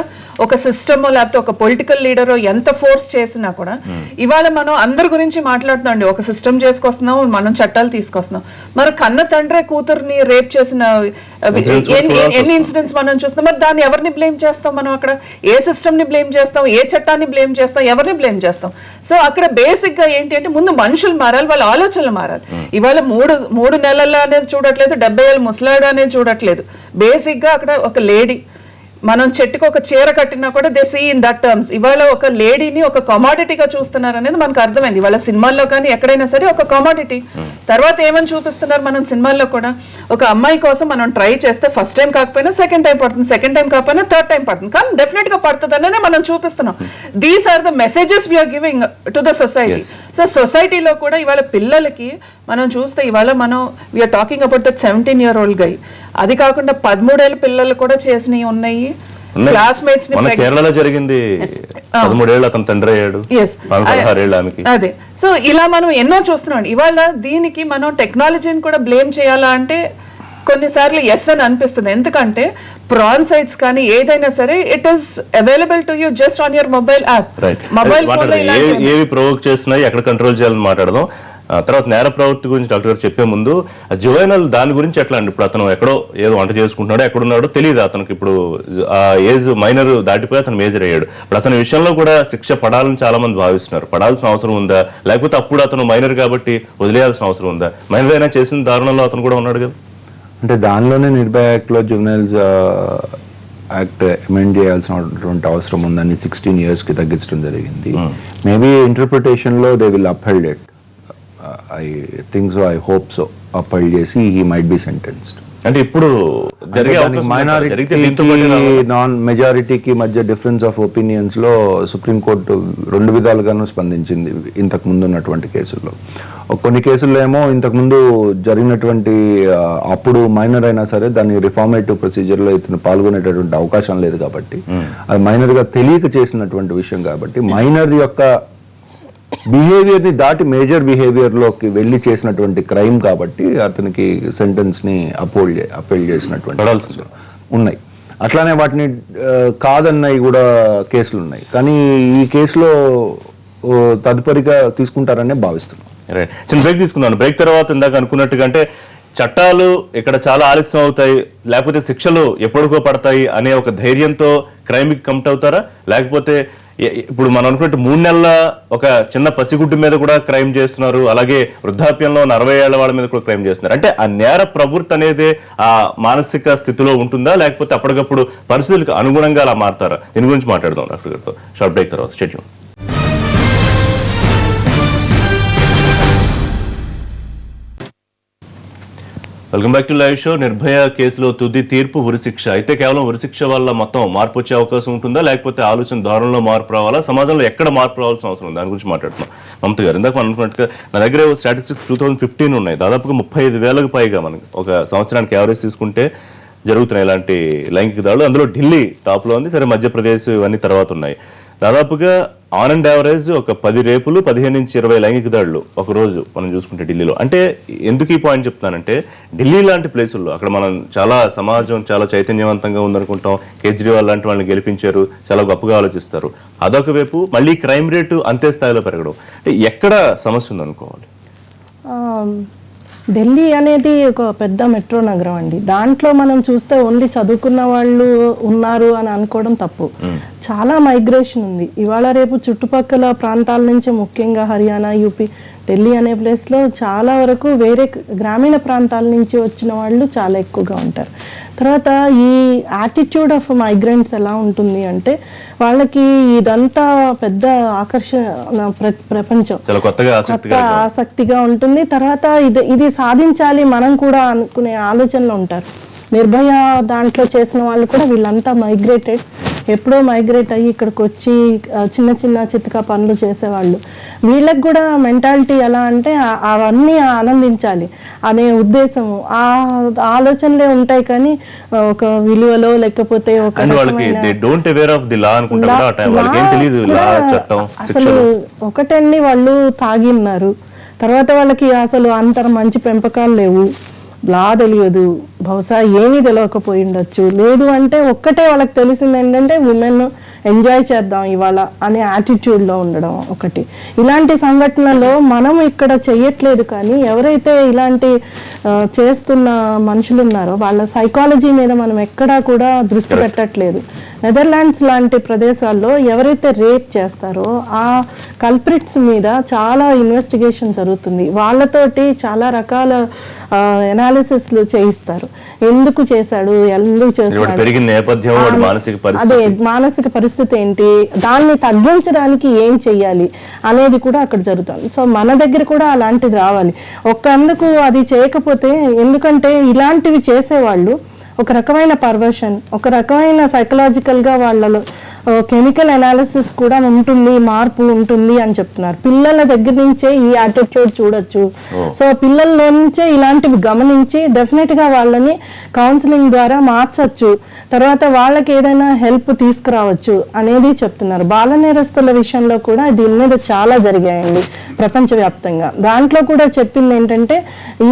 Speaker 5: ఒక సిస్టమ్ లేకపోతే ఒక పొలిటికల్ లీడర్ ఎంత ఫోర్స్ చేసినా కూడా ఇవాళ మనం అందరి గురించి మాట్లాడుతున్నాం. ఒక సిస్టమ్ చేసుకొస్తున్నాం, మనం చట్టాలు తీసుకొస్తున్నాం. మరి కన్న తండ్రే కూతుర్ని రేప్ చేసిన ఎన్ని ఇన్సిడెంట్స్ మనం చూస్తున్నాం. మరి దాన్ని ఎవరిని బ్లేమ్ చేస్తాం? మనం అక్కడ ఏ సిస్టమ్ ని బ్లేమ్ చేస్తాం, ఏ చట్టాన్ని బ్లేమ్ చేస్తాం, ఎవరిని బ్లేమ్ చేస్తాం? సో అక్కడ బేసిక్ గా ఏంటి అంటే ముందు మనుషులు మారాలి, వాళ్ళ ఆలోచనలు మారాలి. ఇవాళ 3 నెలల అనేది చూడట్లేదు, 70 ఏళ్ళ ముసలాడు అనేది చూడట్లేదు. బేసిక్ గా అక్కడ ఒక లేడీ మనం చెట్టుకు ఒక చీర కట్టినా కూడా they see in that terms. ఇవాళ ఒక లేడీని ఒక కమాడిటీగా చూస్తున్నారు అనేది మనకు అర్థమైంది. ఇవాళ సినిమాల్లో కానీ ఎక్కడైనా సరే ఒక కమాడిటీ. తర్వాత ఏమని చూపిస్తున్నారు మనం సినిమాల్లో కూడా, ఒక అమ్మాయి కోసం మనం ట్రై చేస్తే ఫస్ట్ టైం కాకపోయినా సెకండ్ టైం పడుతుంది, సెకండ్ టైం కాకపోయినా థర్డ్ టైం పడుతుంది, కానీ డెఫినెట్ గా పడుతుంది అనేది మనం చూపిస్తున్నాం. These are the messages we are giving to the society. So సొసైటీలో కూడా ఇవాళ పిల్లలకి మనం చూస్తే ఇవాళ మనం we are talking about that 17-year-old guy, అది కాకుండా 13 ఏళ్ళ పిల్లలు కూడా చేసినవి ఉన్నాయి. క్లాస్మేట్స్ ని
Speaker 1: కేరళలో జరిగింది, 13 ఏళ్ళు అతను తండ్రి అయ్యాడు, 16 ఏళ్ళు ఆమెకి.
Speaker 5: అదే. సో ఇలా మనం ఎన్నో చూస్తున్నాం. ఇవాళ దీనికి మనం టెక్నాలజీని కూడా బ్లేమ్ చేయాలా అంటే కొన్నిసార్లు ఎస్ అని అనిపిస్తుంది. ఎందుకంటే ప్రాన్ సైట్స్ కానీ ఏదైనా సరే it is available to you just on your mobile app. Mobile phone లో
Speaker 1: ఏవి ప్రొవోక్ చేస్తున్నాయి, ఎక్కడ కంట్రోల్ చేయాలని మాట్లాడదాం. తర్వాత నేర ప్రవృత్తి గురించి డాక్టర్ గారు చెప్పే ముందు జువైనల్ దాని గురించి ఎట్లా అండి? ఇప్పుడు అతను ఎక్కడో ఏదో వంట చేసుకుంటున్నాడో ఎక్కడున్నాడో తెలియదు అతనికి. ఇప్పుడు ఆ ఏజ్ మైనర్ దాటిపోయి అతను మేజర్ అయ్యాడు. ఇప్పుడు అతని విషయంలో కూడా శిక్ష పడాలని చాలా మంది భావిస్తున్నారు. పడాల్సిన అవసరం ఉందా, లేకపోతే అప్పుడు అతను మైనర్ కాబట్టి వదిలేయాల్సిన అవసరం ఉందా? మైనర్ అయినా చేసిన దారుణంలో అతను కూడా ఉన్నాడు కదా.
Speaker 3: అంటే దానిలోనే నిర్భయ యాక్ట్లో జువెనైల్స్ యాక్ట్ అమెండ్ చేయాల్సినటువంటి అవసరం ఉందని 16 years తగ్గించడం జరిగింది. మేబీ ఇంటర్ప్రిటేషన్లో they will upheld it. I think so, I hope so. Appeal చేసి హీ మైట్ బి సెంటెన్స్డ్.
Speaker 1: అంటే ఇప్పుడు
Speaker 3: మైనారిటీ నాన్ మెజారిటీకి మధ్య డిఫరెన్స్ ఆఫ్ ఒపీనియన్స్ లో సుప్రీంకోర్టు 2 విధాలుగాను స్పందించింది ఇంతకు ముందు ఉన్నటువంటి కేసుల్లో. కొన్ని కేసుల్లో ఏమో ఇంతకు ముందు జరిగినటువంటి అప్పుడు మైనర్ అయినా సరే దాన్ని రిఫార్మేటివ్ ప్రొసీజర్ లో ఇతను పాల్గొనేటటువంటి అవకాశం లేదు కాబట్టి, అది మైనర్ గా తెలియక చేసినటువంటి విషయం కాబట్టి, మైనర్ యొక్క బిహేవియర్ ని దాటి మేజర్ బిహేవియర్ లోకి వెళ్ళి చేసినటువంటి క్రైమ్ కాబట్టి అతనికి సెంటెన్స్ ని అప్పీల్ చేసినటువంటి ఉన్నాయి. అట్లానే వాటిని కాదన్నవి కూడా కేసులు ఉన్నాయి. కానీ ఈ కేసులో తదుపరిగా తీసుకుంటారనే భావిస్తున్నాం.
Speaker 1: చిన్న బ్రేక్ తీసుకుందాం. బ్రేక్ తర్వాత ఇందాక అనుకున్నట్టుగా అంటే చట్టాలు ఇక్కడ చాలా ఆలస్యం అవుతాయి, లేకపోతే శిక్షలు ఎప్పటికో పడతాయి అనే ఒక ధైర్యంతో క్రైమ్కి కమిట్ అవుతారా, లేకపోతే ఇప్పుడు మనం అనుకున్నట్టు 3 నెలల ఒక చిన్న పసిగుడ్డు మీద కూడా క్రైమ్ చేస్తున్నారు, అలాగే వృద్ధాప్యంలో 40 ఏళ్ల వాళ్ళ మీద కూడా క్రైమ్ చేస్తున్నారు. అంటే ఆ నేర ప్రవృత్తి అనేది ఆ మానసిక స్థితిలో ఉంటుందా, లేకపోతే అప్పటికప్పుడు పరిస్థితులకు అనుగుణంగా అలా మారుతారా? దీని గురించి మాట్లాడదాం డాక్టర్ గారితో షార్ట్ బ్రేక్ తర్వాత. Stay tune. Welcome back to live show. Nirbhaya కేసులో తుది తీర్పు, ఉరిశిక్ష. అయితే కేవలం ఉరిశిక్ష వల్ల మొత్తం మార్పు వచ్చే అవకాశం ఉంటుందా, లేకపోతే ఆలోచన ధోరణిలో మార్పు రావాలా, సమాజంలో ఎక్కడ మార్పు రావాల్సిన అవసరం ఉంది, దాని గురించి మాట్లాడుతున్నాం. మమత గారు, ఇందాక మనం అనుకున్నట్టుగా నా దగ్గర స్టాటిస్టిక్స్ 2015 ఉన్నాయి. దాదాపుగా 35,000కు పైగా మనకి ఒక సంవత్సరానికి యావరేజ్ తీసుకుంటే జరుగుతున్నాయి ఇలాంటి లైంగిక దాడులు. అందులో ఢిల్లీ టాప్లో ఉంది, సరే మధ్యప్రదేశ్ ఇవన్నీ తర్వాత ఉన్నాయి. దాదాపుగా ఆన్ అండ్ యావరేజ్ ఒక 10 రేపులు, 15 నుంచి 20 లైంగిక దాడులు ఒక రోజు మనం చూసుకుంటే ఢిల్లీలో. అంటే ఎందుకు ఈ పాయింట్ చెప్తున్నానంటే, ఢిల్లీ లాంటి ప్లేసుల్లో అక్కడ మనం చాలా సమాజం చాలా చైతన్యవంతంగా ఉందనుకుంటాం, కేజ్రీవాల్ లాంటి వాళ్ళని గెలిపించారు, చాలా గొప్పగా ఆలోచిస్తారు. అదొక వైపు, మళ్ళీ క్రైమ్ రేటు అంతే స్థాయిలో పెరగడం. ఎక్కడ సమస్య ఉందనుకోవాలి?
Speaker 2: ఢిల్లీ అనేది ఒక పెద్ద మెట్రో నగరం అండి. దాంట్లో మనం చూస్తే ఓన్లీ చదువుకున్న వాళ్ళు ఉన్నారు అని అనుకోవడం తప్పు. చాలా మైగ్రేషన్ ఉంది. ఇవాళ రేపు చుట్టుపక్కల ప్రాంతాల నుంచి, ముఖ్యంగా హర్యానా, యూపీ, ఢిల్లీ అనే ప్లేస్లో చాలా వరకు వేరే గ్రామీణ ప్రాంతాల నుంచి వచ్చిన వాళ్ళు చాలా ఎక్కువగా ఉంటారు. తర్వాత ఈ యాటిట్యూడ్ ఆఫ్ మైగ్రెంట్స్ ఎలా ఉంటుంది అంటే, వాళ్ళకి ఇదంతా పెద్ద ఆకర్షణ, ప్రపంచం కొత్త ఆసక్తిగా ఉంటుంది. తర్వాత ఇది సాధించాలి మనం కూడా అనుకునే ఆలోచనలో ఉంటారు. నిర్భయ దాంట్లో చేసిన వాళ్ళు కూడా వీళ్ళంతా మైగ్రేటెడ్, ఎప్పుడో మైగ్రేట్ అయ్యి ఇక్కడికి వచ్చి చిన్న చిన్న చితకా పనులు చేసేవాళ్ళు. వీళ్ళకి కూడా మెంటాలిటీ ఎలా అంటే అవన్నీ ఆనందించాలి అనే ఉద్దేశము, ఆ ఆలోచనలే ఉంటాయి. కానీ ఒక విలువలో లేకపోతే ఒక అసలు ఒకటండి, వాళ్ళు తాగి ఉన్నారు, తర్వాత వాళ్ళకి అసలు అంత మంచి పెంపకాలు లేవు, లా తెలియదు, బహుశా ఏమీ తెలియకపోయి ఉండొచ్చు. లేదు అంటే ఒక్కటే వాళ్ళకి తెలిసింది ఏంటంటే ఉమెన్ ఎంజాయ్ చేద్దాం ఇవాళ అనే యాటిట్యూడ్లో ఉండడం ఒకటి. ఇలాంటి సంఘటనలో మనం ఇక్కడ చెయ్యట్లేదు, కానీ ఎవరైతే ఇలాంటి చేస్తున్న మనుషులు ఉన్నారో వాళ్ళ సైకాలజీ మీద మనం ఎక్కడా కూడా దృష్టి పెట్టట్లేదు. నెదర్లాండ్స్ లాంటి ప్రదేశాల్లో ఎవరైతే రేప్ చేస్తారో ఆ కల్ప్రిట్స్ మీద చాలా ఇన్వెస్టిగేషన్ జరుగుతుంది. వాళ్ళతోటి చాలా రకాల ఎనాలిసిస్లు చేయిస్తారు. ఎందుకు చేశాడు, ఎందుకు చేస్తాడు,
Speaker 1: పెరిగిన నేపథ్యం, మానసిక
Speaker 2: అదే మానసిక పరిస్థితి ఏంటి, దాన్ని తగ్గించడానికి ఏం చెయ్యాలి అనేది కూడా అక్కడ జరుగుతుంది. సో మన దగ్గర కూడా అలాంటిది రావాలి. ఒకందుకు అది చేయకపోతే, ఎందుకంటే ఇలాంటివి చేసేవాళ్ళు ఒక రకమైన పర్వర్షన్, ఒక రకమైన సైకలాజికల్గా వాళ్ళలో కెమికల్ అనాలిసిస్ కూడా ఉంటుంది, మార్పు ఉంటుంది అని చెప్తున్నారు. పిల్లల దగ్గర నుంచే ఈ యాటిట్యూడ్ చూడొచ్చు. సో పిల్లల్లో నుంచే ఇలాంటివి గమనించి డెఫినెట్గా వాళ్ళని కౌన్సిలింగ్ ద్వారా మార్చచ్చు, తర్వాత వాళ్ళకి ఏదైనా హెల్ప్ తీసుకురావచ్చు అనేది చెప్తున్నారు. బాల నేరస్తుల విషయంలో కూడా దీని మీద చాలా జరిగాయండి ప్రపంచవ్యాప్తంగా. దాంట్లో కూడా చెప్పింది ఏంటంటే ఈ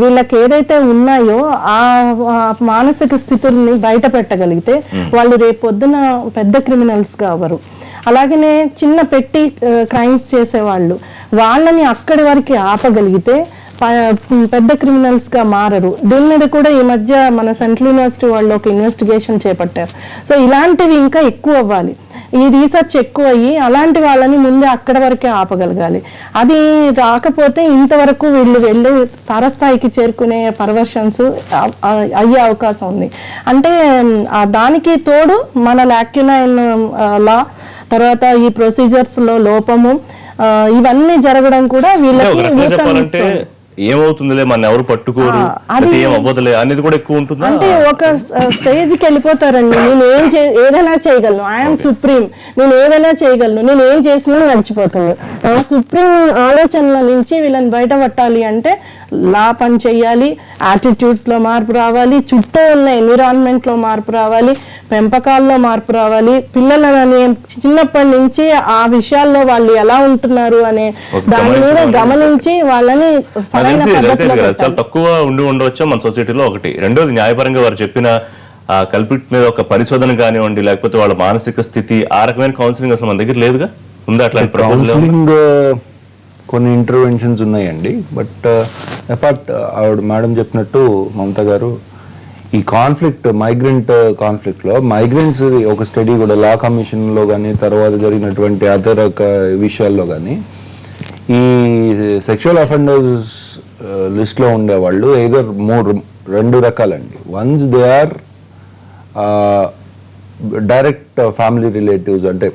Speaker 2: వీళ్ళకి ఏదైతే ఉన్నాయో ఆ మానసిక స్థితుల్ని బయట పెట్టగలిగితే వాళ్ళు రేపు పొద్దున పెద్ద క్రిమినల్స్ గా అవ్వరు. అలాగనే చిన్న పెట్టి క్రైమ్స్ చేసేవాళ్ళు వాళ్ళని అక్కడి వరకు ఆపగలిగితే పెద్ద క్రిమినల్స్ గా మారరు. దీని మీద కూడా ఈ మధ్య మన సెంట్రల్ యూనివర్సిటీ వాళ్ళు ఒక ఇన్వెస్టిగేషన్ చేపట్టారు. సో ఇలాంటివి ఇంకా ఎక్కువ అవ్వాలి, ఈ రీసెర్చ్ ఎక్కువ అయ్యి అలాంటి వాళ్ళని ముందే అక్కడ వరకే ఆపగలగాలి. అది రాకపోతే ఇంతవరకు వీళ్ళు వెళ్ళి తారస్థాయికి చేరుకునే పర్వర్షన్స్ అయ్యే అవకాశం ఉంది. అంటే దానికి తోడు మన లాక్యునైన్ లా, తర్వాత ఈ ప్రొసీజర్స్ లో లోపము, ఇవన్నీ జరగడం కూడా వీళ్ళకి
Speaker 1: ఏమవుతుందిలే, మన ఎవరు పట్టుకోరు, ఏం అవ్వదులే అనేది కూడా ఎక్కువ ఉంటుంది.
Speaker 2: అంటే ఒక స్టేజ్కి వెళ్ళిపోతారండి. నేను ఏదైనా చేయగలను, ఐఎమ్ సుప్రీం, నేను ఏదైనా చేయగలను, నేను ఏం చేసినా నడిచిపోతుంది. ఆ సుప్రీం ఆలోచనల నుంచి వీళ్ళని బయటపట్టాలి అంటే లా పని చెయ్యాలి, యాటిట్యూడ్స్ లో మార్పు రావాలి, చుట్టూ ఉన్న ఎన్విరాన్మెంట్ లో మార్పు రావాలి, పెంపకాల్లో మార్పు రావాలి, పిల్లలని చిన్నప్పటి నుంచి ఆ విషయాల్లో వాళ్ళు ఎలా ఉంటున్నారు అనే దాని మీద గమనించి వాళ్ళని
Speaker 1: చాలా తక్కువ ఉండవచ్చు మన సొసైటీలో. ఒకటి, రెండోది న్యాయపరంగా వారు చెప్పిన కల్పిట్ మీద ఒక పరిశోధన కానివ్వండి, లేకపోతే వాళ్ళ మానసిక స్థితి, ఆ రకమైన కౌన్సిలింగ్ అసలు మన దగ్గర లేదుగా. ఉందా అట్లాంటి
Speaker 3: కౌన్సిలింగ్? కొన్ని ఇంటర్వెన్షన్స్ ఉన్నాయండి. బట్ అపార్ట్ ఆవిడ మేడం చెప్పినట్టు మమతా గారు, ఈ కాన్ఫ్లిక్ట్, మైగ్రెంట్ కాన్ఫ్లిక్ట్లో మైగ్రెంట్స్ ఒక స్టడీ కూడా లా కమిషన్లో కానీ తర్వాత జరిగినటువంటి అదర్ విషయాల్లో కానీ ఈ సెక్షువల్ అఫెండర్స్ లిస్ట్లో ఉండేవాళ్ళు ఎయిదర్ రెండు రకాలండి. Once they are direct family relatives, అంటే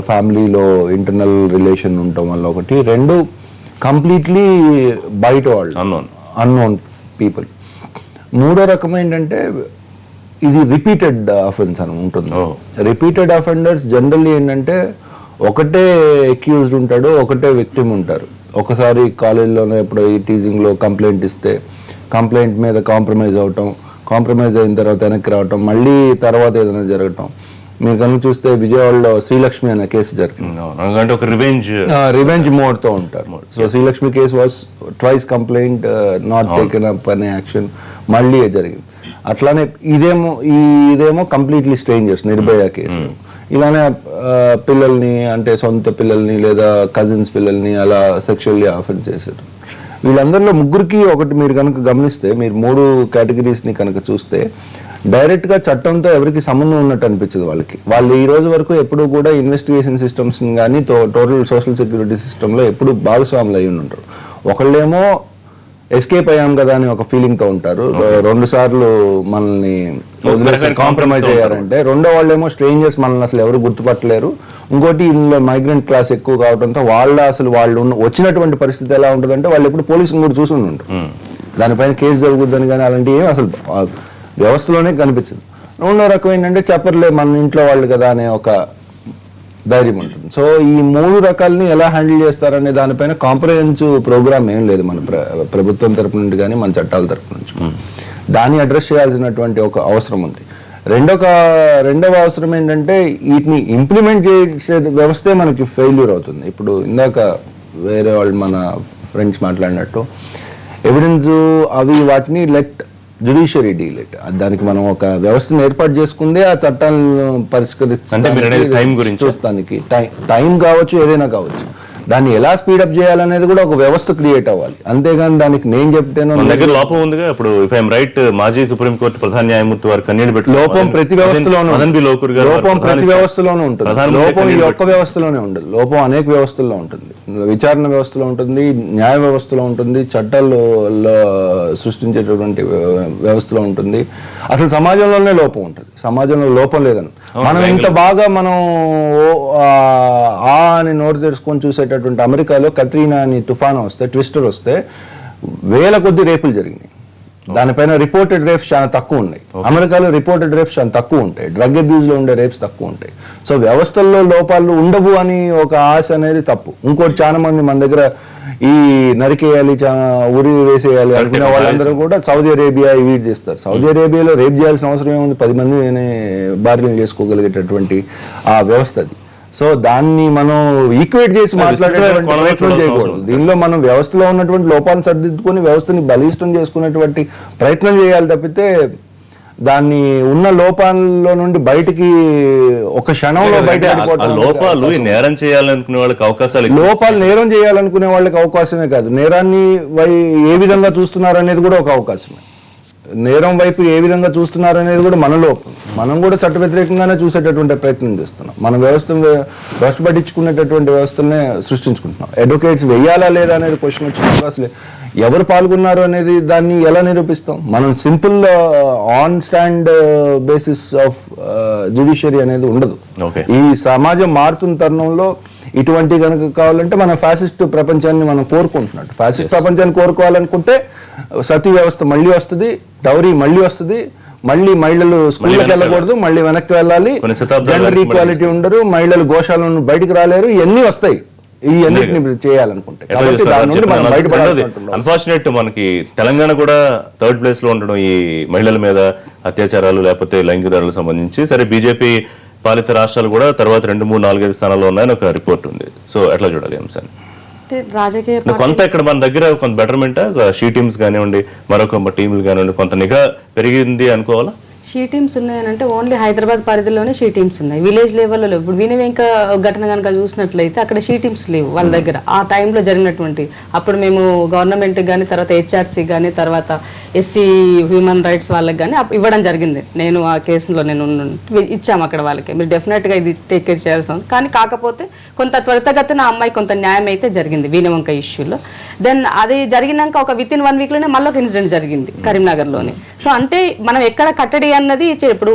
Speaker 3: ఫ్యామిలీలో ఇంటర్నల్ రిలేషన్ ఉండటం వల్ల ఒకటి, రెండు కంప్లీట్లీ బయట వాళ్ళు, అన్నోన్ పీపుల్. మూడో రకం ఏంటంటే ఇది రిపీటెడ్ అఫెన్స్ అని ఉంటుంది. రిపీటెడ్ అఫెండర్స్ జనరల్లీ ఏంటంటే ఒకటే అక్యూజ్డ్ ఉంటాడు, ఒకటే విక్టిమ్ ఉంటారు. ఒకసారి కాలేజీలోనే ఎప్పుడో ఈ టీజింగ్లో కంప్లైంట్ ఇస్తే కంప్లైంట్ మీద కాంప్రమైజ్ అవటం, కాంప్రమైజ్ అయిన తర్వాత వెనక్కి రావటం, మళ్ళీ తర్వాత ఏదైనా జరగటం. మీరు కనుక చూస్తే విజయవాడలో శ్రీలక్ష్మి అనే కేసు జరిగింది, రివెంజ్ మోడ్తో ఉంటారు. So Srilakshmi case was twice complaint, not taken up అనే యాక్షన్, మళ్ళీ జరిగింది. అట్లానే ఇదేమో కంప్లీట్లీ స్ట్రేంజర్స్, నిర్భయ కేసు. ఇలానే పిల్లల్ని, అంటే సొంత పిల్లల్ని లేదా కజిన్స్ పిల్లల్ని అలా సెక్షువల్లీ అఫెండ్ చేశారు. వీళ్ళందరిలో ముగ్గురికి ఒకటి మీరు కనుక గమనిస్తే, మీరు మూడు కేటగిరీస్ని కనుక చూస్తే డైరెక్ట్గా చట్టంతో ఎవరికి సంబంధం ఉన్నట్టు అనిపించదు వాళ్ళకి. వాళ్ళు ఈ రోజు వరకు ఎప్పుడూ కూడా ఇన్వెస్టిగేషన్ సిస్టమ్స్ని కానీ టోటల్ సోషల్ సెక్యూరిటీ సిస్టంలో ఎప్పుడు భాగస్వాములు అయి ఉంటారు. ఒకళ్ళేమో ఎస్కేప్ అయ్యాం కదా అని ఒక ఫీలింగ్తో ఉంటారు, 2 సార్లు మనల్ని కాంప్రమైజ్ అయ్యారంటే. రెండో వాళ్ళేమో స్ట్రేంజర్స్, మనల్ని అసలు ఎవరు గుర్తుపట్టలేరు. ఇంకోటి ఇందులో మైగ్రెంట్ క్లాస్ ఎక్కువ కావడంతో వాళ్ళు వచ్చినటువంటి పరిస్థితి ఎలా ఉంటుందంటే వాళ్ళు ఎప్పుడు పోలీసులు కూడా చూసి ఉంటారు, దానిపైన కేసు జరుగుద్దని కానీ అలాంటివి ఏమి అసలు వ్యవస్థలోనే కనిపించదు. రెండో రకం ఏంటంటే చెప్పర్లే మన ఇంట్లో వాళ్ళు కదా అనే ఒక ధైర్యం ఉంటుంది. సో ఈ 3 రకాలని ఎలా హ్యాండిల్ చేస్తారనే దానిపైన కాంప్రహెన్సివ్ ప్రోగ్రామ్ ఏం లేదు మన ప్రభుత్వం తరపు నుండి కానీ మన చట్టాల తరపు నుంచి. దాన్ని అడ్రస్ చేయాల్సినటువంటి ఒక అవసరం ఉంది. రెండవ అవసరం ఏంటంటే వీటిని ఇంప్లిమెంట్ చేసే వ్యవస్థే మనకి ఫెయిల్యూర్ అవుతుంది. ఇప్పుడు ఇందాక వేరే వాళ్ళు మన ఫ్రెండ్స్ మాట్లాడినట్టు ఎవిడెన్స్ అవి వాటిని లెట్ జ్యుడిషియరీ డీల్ ఇట్. దానికి మనం ఒక వ్యవస్థను ఏర్పాటు చేసుకుందే ఆ చట్టాలను పరిష్కరిస్తానికి చూస్తానికి టైం కావచ్చు, ఏదైనా కావచ్చు. దాన్ని ఎలా స్పీడప్ చేయాలనేది కూడా ఒక వ్యవస్థ క్రియేట్ అవ్వాలి. అంతేగాని దానికి నేను చెప్తేనో
Speaker 1: మన దగ్గర లోపం ఉందిగా. ఇప్పుడు ఇఫ్ ఐఎమ్ రైట్, మాజీ సుప్రీంకోర్టు ప్రధాన న్యాయమూర్తి వారు కన్నీళ్లు పెట్టి
Speaker 3: లోపం ప్రతి వ్యవస్థలోనూ లోపం ప్రతి వ్యవస్థలోనూ ఉంటుంది. లోపం ఈ ఒక్క వ్యవస్థలోనే ఉండదు. లోపం అనేక వ్యవస్థల్లో ఉంటుంది. విచారణ వ్యవస్థలో ఉంటుంది, న్యాయ వ్యవస్థలో ఉంటుంది, చట్టాల్లో సృష్టించేటటువంటి వ్యవస్థలో ఉంటుంది. అసలు సమాజంలోనే లోపం ఉంటుంది. సమాజంలో లోపం లేదని మనం ఇంత బాగా మనం అని నోరు తెరుచుకొని చూసేటటువంటి అమెరికాలో కత్రీనా అని తుఫాను వస్తే, ట్విస్టర్ వస్తే వేల కొద్ది రేపులు జరిగినాయి. దానిపైన రిపోర్టెడ్ రేప్స్ చాలా తక్కువ ఉన్నాయి. అమెరికాలో రిపోర్టెడ్ రేప్స్ చాలా తక్కువ ఉంటాయి. డ్రగ్ అబ్యూజ్ లో ఉండే రేప్స్ తక్కువ ఉంటాయి. సో వ్యవస్థల్లో లోపాలు ఉండవు అని ఒక ఆశ అనేది తప్పు. ఇంకోటి చాలా మంది మన దగ్గర ఈ నరికేయాలి, ఉరి వేసేయాలి అనుకునే వాళ్ళందరూ కూడా సౌదీ అరేబియా ఇవి చేస్తారు. సౌదీ అరేబియాలో రేప్ చేయాల్సిన అవసరం ఏముంది? 10 మంది భార్యలు చేసుకోగలిగేటటువంటి ఆ వ్యవస్థ అది. సో దాన్ని మనం ఈక్వేట్ చేసి మాట్లాడేటువంటి ప్రయత్నం చేయకూడదు. దీనిలో మనం వ్యవస్థలో ఉన్నటువంటి లోపాలను సరిదిద్దుకొని వ్యవస్థని బలిష్టం చేసుకునేటువంటి ప్రయత్నం చేయాలి తప్పితే దాన్ని ఉన్న లోపాల్లో నుండి బయటికి ఒక క్షణంలో బయట
Speaker 1: లోపాలు నేరం చేయాలనుకునే వాళ్ళకి అవకాశాలు,
Speaker 3: లోపాలు నేరం చేయాలనుకునే వాళ్ళకి అవకాశమే కాదు, నేరాన్ని ఏ విధంగా చూస్తున్నారు అనేది కూడా ఒక అవకాశమే. నేరం వైపు ఏ విధంగా చూస్తున్నారు అనేది కూడా మన లోపం. మనం కూడా చట్ట వ్యతిరేకంగానే చూసేటటువంటి ప్రయత్నం చేస్తున్నాం. మన వ్యవస్థను భ్రష్టుపట్టించుకునేటటువంటి వ్యవస్థనే సృష్టించుకుంటున్నాం. అడ్వకేట్స్ వెయ్యాలా లేదా అనేది క్వశ్చన్ వచ్చినప్పుడు అసలు ఎవరు పాల్గొన్నారు అనేది దాన్ని ఎలా నిరూపిస్తాం? మనం simple on stand basis of judiciary అనేది ఉండదు. ఈ సమాజం మారుతున్న తరుణంలో ఇటువంటి కనుక కావాలంటే మన ఫ్యాసిస్ట్ ప్రపంచాన్ని మనం కోరుకుంటున్నట్టు. ఫ్యాసిస్ట్ ప్రపంచాన్ని కోరుకోవాలనుకుంటే సతీ వ్యవస్థ మళ్ళీ వస్తుంది, డౌరీ మళ్ళీ వస్తుంది, మళ్ళీ మహిళలు స్కూల్కి వెళ్ళకూడదు, మళ్ళీ వెనక్కి వెళ్ళాలి, జెండర్ ఈక్వాలిటీ ఉండరు, మహిళలు గోశాలను బయటకు రాలేరు, ఇవన్నీ వస్తాయి ఈ అన్నిటిని చేయాలనుకుంటే.
Speaker 1: అన్ఫార్చునేట్ మనకి తెలంగాణ కూడా 3rd ప్లేస్ లో ఉండడం ఈ మహిళల మీద అత్యాచారాలు లేకపోతే లైంగిక దాడులకు సంబంధించి. సరే, బీజేపీ పాలిత రాష్ట్రాలు కూడా తర్వాత 2, 3, 4, 5 స్థానాల్లో ఉన్నాయని ఒక రిపోర్ట్ ఉంది. సో ఎట్లా చూడాలి అంశాన్ని?
Speaker 4: రాజకీయ
Speaker 1: కొంత ఇక్కడ మన దగ్గర కొంత బెటర్మెంట్, షీ టీమ్స్ కానివ్వండి, మరొక టీంలు కానివ్వండి, కొంత నిఘా పెరిగింది అనుకోవాలా?
Speaker 4: షీ టీమ్స్ ఉన్నాయనంటే ఓన్లీ హైదరాబాద్ పరిధిలోనే షీ టీమ్స్ ఉన్నాయి, విలేజ్ లెవెల్లో లేవు. ఇప్పుడు వినవేంక ఘటన కనుక చూసినట్లయితే అక్కడ షీ టీమ్స్ లేవు వాళ్ళ దగ్గర. ఆ టైంలో జరిగినటువంటి అప్పుడు మేము గవర్నమెంట్కి కానీ తర్వాత హెచ్ఆర్సీ కానీ తర్వాత ఎస్సీ హ్యూమన్ రైట్స్ వాళ్ళకి కానీ ఇవ్వడం జరిగింది. నేను ఆ కేసులో ఇచ్చాము అక్కడ వాళ్ళకి, మీరు డెఫినెట్గా ఇది టేక్ కేర్ చేయాల్సిన. కానీ కాకపోతే కొంత త్వరితగతిన అమ్మాయి కొంత న్యాయం అయితే జరిగింది వినవంక ఇష్యూలో. దెన్ అది జరిగినాక ఒక విత్ ఇన్ 1 వీక్లోనే మళ్ళీ ఒక ఇన్సిడెంట్ జరిగింది కరీంనగర్లోనే. సో అంటే మనం ఎక్కడ కట్టడి అన్నది ఇప్పుడు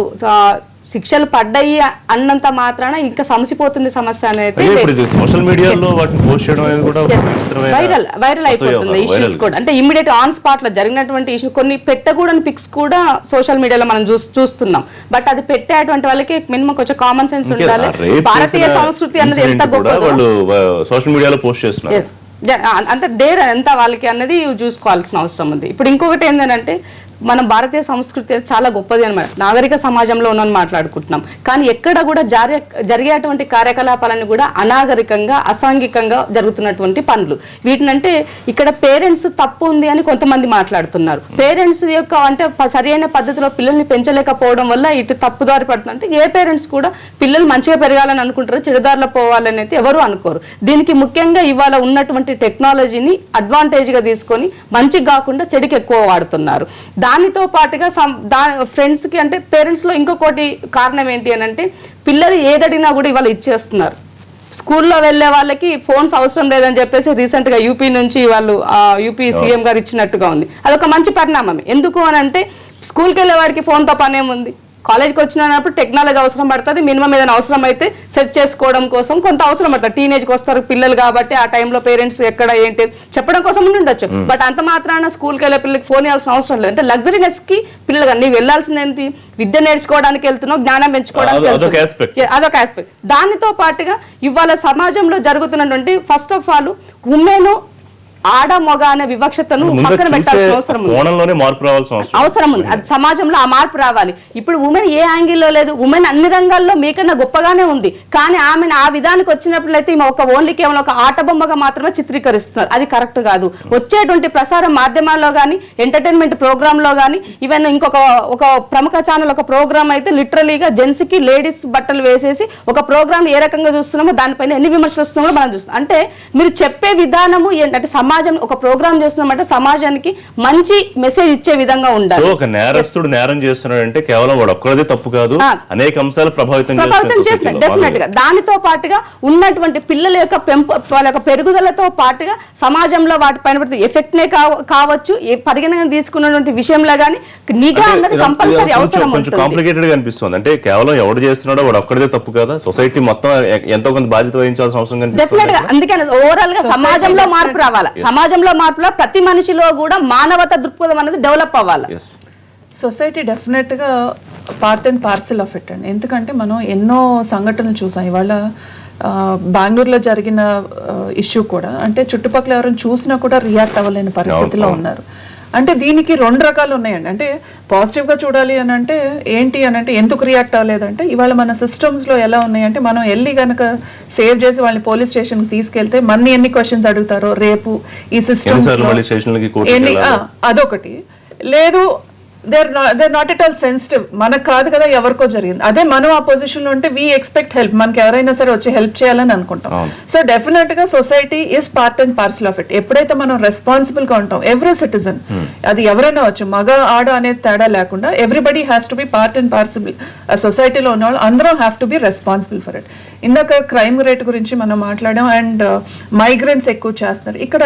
Speaker 4: శిక్షలు పడ్డాయి అన్నంత మాత్రాన ఇంకా సమసిపోతుంది సమస్య అనేది.
Speaker 1: సోషల్ మీడియాలో
Speaker 4: వైరల్ అయిపోతుంది ఇష్యూస్ కూడా. అంటే ఇమ్మీడియట్ ఆన్ స్పాట్ లో జరిగినటువంటి ఇష్యూ కొన్ని పెట్టకూడని పిక్స్ కూడా సోషల్ మీడియాలో మనం చూస్తున్నాం. బట్ అది పెట్టేటువంటి వాళ్ళకి మినిమం కొంచెం కామన్ సెన్స్ ఉండాలి. భారతీయ సంస్కృతి అన్నది ఎంత గొప్ప
Speaker 1: సోషల్ మీడియాలో పోస్ట్ చేస్తున్నారు,
Speaker 4: అంత డేర్ ఎంత వాళ్ళకి అన్నది చూసుకోవాల్సిన అవసరం ఉంది. ఇప్పుడు ఇంకొకటి ఏంటంటే మనం భారతీయ సంస్కృతి చాలా గొప్పది అనమాట. నాగరిక సమాజంలో ఉన్నాను మాట్లాడుకుంటున్నాం, కానీ ఎక్కడ కూడా జరిగేటువంటి కార్యకలాపాలను కూడా అనాగరికంగా అసాంఘికంగా జరుగుతున్నటువంటి పనులు. వీటినంటే ఇక్కడ పేరెంట్స్ తప్పు ఉంది అని కొంతమంది మాట్లాడుతున్నారు. పేరెంట్స్ యొక్క అంటే సరైన పద్ధతిలో పిల్లల్ని పెంచలేకపోవడం వల్ల ఇటు తప్పుదారి పడుతుంది. అంటే ఏ పేరెంట్స్ కూడా పిల్లలు మంచిగా పెరగాలని అనుకుంటారు, చెడుదారిలో పోవాలని అయితే ఎవరు అనుకోరు. దీనికి ముఖ్యంగా ఇవాళ ఉన్నటువంటి టెక్నాలజీని అడ్వాంటేజ్గా తీసుకొని మంచిగా కాకుండా చెడుకి ఎక్కువ వాడుతున్నారు. దానితో పాటుగా ఫ్రెండ్స్కి అంటే పేరెంట్స్లో ఇంకొకటి కారణం ఏంటి అని అంటే పిల్లలు ఏదడినా కూడా ఇవాళ ఇచ్చేస్తున్నారు. స్కూల్లో వెళ్ళే వాళ్ళకి ఫోన్స్ అవసరం లేదని చెప్పేసి రీసెంట్గా యూపీ నుంచి వాళ్ళు యూపీ సీఎం గారు ఇచ్చినట్టుగా ఉంది. అదొక మంచి పరిణామమే. ఎందుకు అని అంటే స్కూల్కి వెళ్ళే వాడికి ఫోన్తో పనేముంది, కాలేజ్కి వచ్చినప్పుడు టెక్నాలజీ అవసరం పడుతుంది. మినిమం ఏదైనా అవసరం అయితే సెట్ చేసుకోవడం కోసం కొంత అవసరం పడుతుంది. టీనేజ్కి వస్తారు పిల్లలు కాబట్టి ఆ టైంలో పేరెంట్స్ ఎక్కడ ఏంటి చెప్పడం కోసం ఉండొచ్చు. బట్ అంత మాత్రాన స్కూల్కి వెళ్ళే పిల్లలకి ఫోన్ ఇవ్వాల్సిన అవసరం లేదు. అంటే లగ్జరీనెస్కి పిల్లలుగా నీవు వెళ్ళాల్సింది ఏంటి, విద్య నేర్చుకోవడానికి వెళ్తున్నావు, జ్ఞానం పెంచుకోవడానికి అదొక ఆస్పెక్ట్. దానితో పాటుగా ఇవాళ సమాజంలో జరుగుతున్నటువంటి ఫస్ట్ ఆఫ్ ఆల్ ఉమెన్ ఆడ మగ అనే వివక్షతను
Speaker 1: ముందు
Speaker 4: పక్కన
Speaker 1: చూసే
Speaker 4: పెట్టాల్సిన అవసరం ఉంది.
Speaker 1: కోణంలోనే మార్పు రావాల్సిన
Speaker 4: అవసరం ఉంది. అది సమాజంలో ఆ మార్పు రావాలి. ఇప్పుడు ఉమెన్ ఏ యాంగిల్లో లేదు, ఉమెన్ అన్ని రంగాల్లో మీకన్నా గొప్పగానే ఉంది. కానీ ఆమెను ఆ విధానికి వచ్చినట్లయితే ఒక ఓన్లీ కేవలం ఒక ఆట బొమ్మగా మాత్రమే చిత్రీకరిస్తున్నారు. అది కరెక్ట్ కాదు. వచ్చేటువంటి ప్రసార మాధ్యమాల్లో కానీ ఎంటర్టైన్మెంట్ ప్రోగ్రామ్ లో కానీ ఈవెన్ ఒక ప్రముఖ ఛానల్ ఒక ప్రోగ్రామ్ అయితే లిటరలీగా జెంట్స్ కి లేడీస్ బట్టలు వేసేసి ఒక ప్రోగ్రామ్ ఏ రకంగా చూస్తున్నామో దానిపైన ఎన్ని విమర్శలు వస్తున్నామో మనం చూస్తాం. అంటే మీరు చెప్పే విధానము ఏంటంటే సమాజం ఒక ప్రోగ్రామ్ చేస్తున్నామంటే సమాజానికి మంచి మెసేజ్ ఇచ్చే విధంగా ఉండాలి.
Speaker 1: ఒక నేరస్తుడు నేరం చేస్తున్నాడంటే కేవలం వాడు ఒక్కడే తప్పు కాదు, అనేక అంశాలు ప్రభావితం
Speaker 4: చేస్తున్నాయి డెఫినెట్ గా. దానితో పాటుగా ఉన్నటువంటి పిల్లల యొక్క వాళ్ళ యొక్క పెరుగుదలతో పాటుగా సమాజంలో వాటిపైన ఎఫెక్ట్ నే కావచ్చు, పరిగణన తీసుకున్నటువంటి విషయంలో కానీ నిఘా అన్నది కంపల్సరీ అవసరం.
Speaker 1: కొంచెం కాంప్లికేటెడ్ గా అనిపిస్తుంది. అంటే కేవలం ఎవడు చేస్తున్నాడో వాడు ఒక్కడే తప్పు కదా, సొసైటీ మొత్తం ఎంతో కొంత బాధ్యత వహించాల్సిన అవసరం
Speaker 4: డెఫినెట్ గా. అందుకని ఓవరాల్ గా సమాజంలో మార్పు రావాలి. సమాజంలో మార్పులో ప్రతి మనిషిలో కూడా మానవత దృక్పథం అనేది డెవలప్ అవ్వాలి.
Speaker 5: సొసైటీ డెఫినెట్గా part and parcel of it అండి. ఎందుకంటే మనం ఎన్నో సంఘటనలు చూసాం. ఇవాళ బెంగళూరులో జరిగిన ఇష్యూ కూడా అంటే చుట్టుపక్కల ఎవరైనా చూసినా కూడా రియాక్ట్ అవ్వలేని పరిస్థితిలో ఉన్నారు. అంటే దీనికి రెండు రకాలు ఉన్నాయండి. అంటే పాజిటివ్గా చూడాలి అని అంటే ఏంటి అని అంటే ఎందుకు రియాక్ట్ అవ్వలేదంటే ఇవాళ మన సిస్టమ్స్లో ఎలా ఉన్నాయంటే మనం వెళ్ళి కనుక సేవ్ చేసి వాళ్ళని పోలీస్ స్టేషన్కి తీసుకెళ్తే మన్ని ఎన్ని క్వశ్చన్స్ అడుగుతారో రేపు ఈ సిస్టమ్స్ ఎన్ని అదొకటి లేదు. they're not at all sensitive. మనకు కాదు కదా ఎవరికో జరిగింది. అదే మనం ఆ పొజిషన్ లో ఉంటే వీ ఎక్స్పెక్ట్ హెల్ప్. మనకి ఎవరైనా సరే వచ్చి హెల్ప్ చేయాలని అనుకుంటాం. సో డెఫినెట్ గా society is part and parcel of it. ఎప్పుడైతే మనం రెస్పాన్సిబుల్ గా ఉంటాం ఎవ్రీ సిటిజన్, అది ఎవరైనా వచ్చు మగ ఆడ అనేది తేడా లేకుండా everybody has to be part and parcel. ఆ సొసైటీలో ఉన్న వాళ్ళు అందరం have to be responsible for it. ఇందాక క్రైమ్ రేట్ గురించి మనం మాట్లాడాం అండ్ మైగ్రెంట్స్ ఎక్కువ చేస్తున్నారు. ఇక్కడ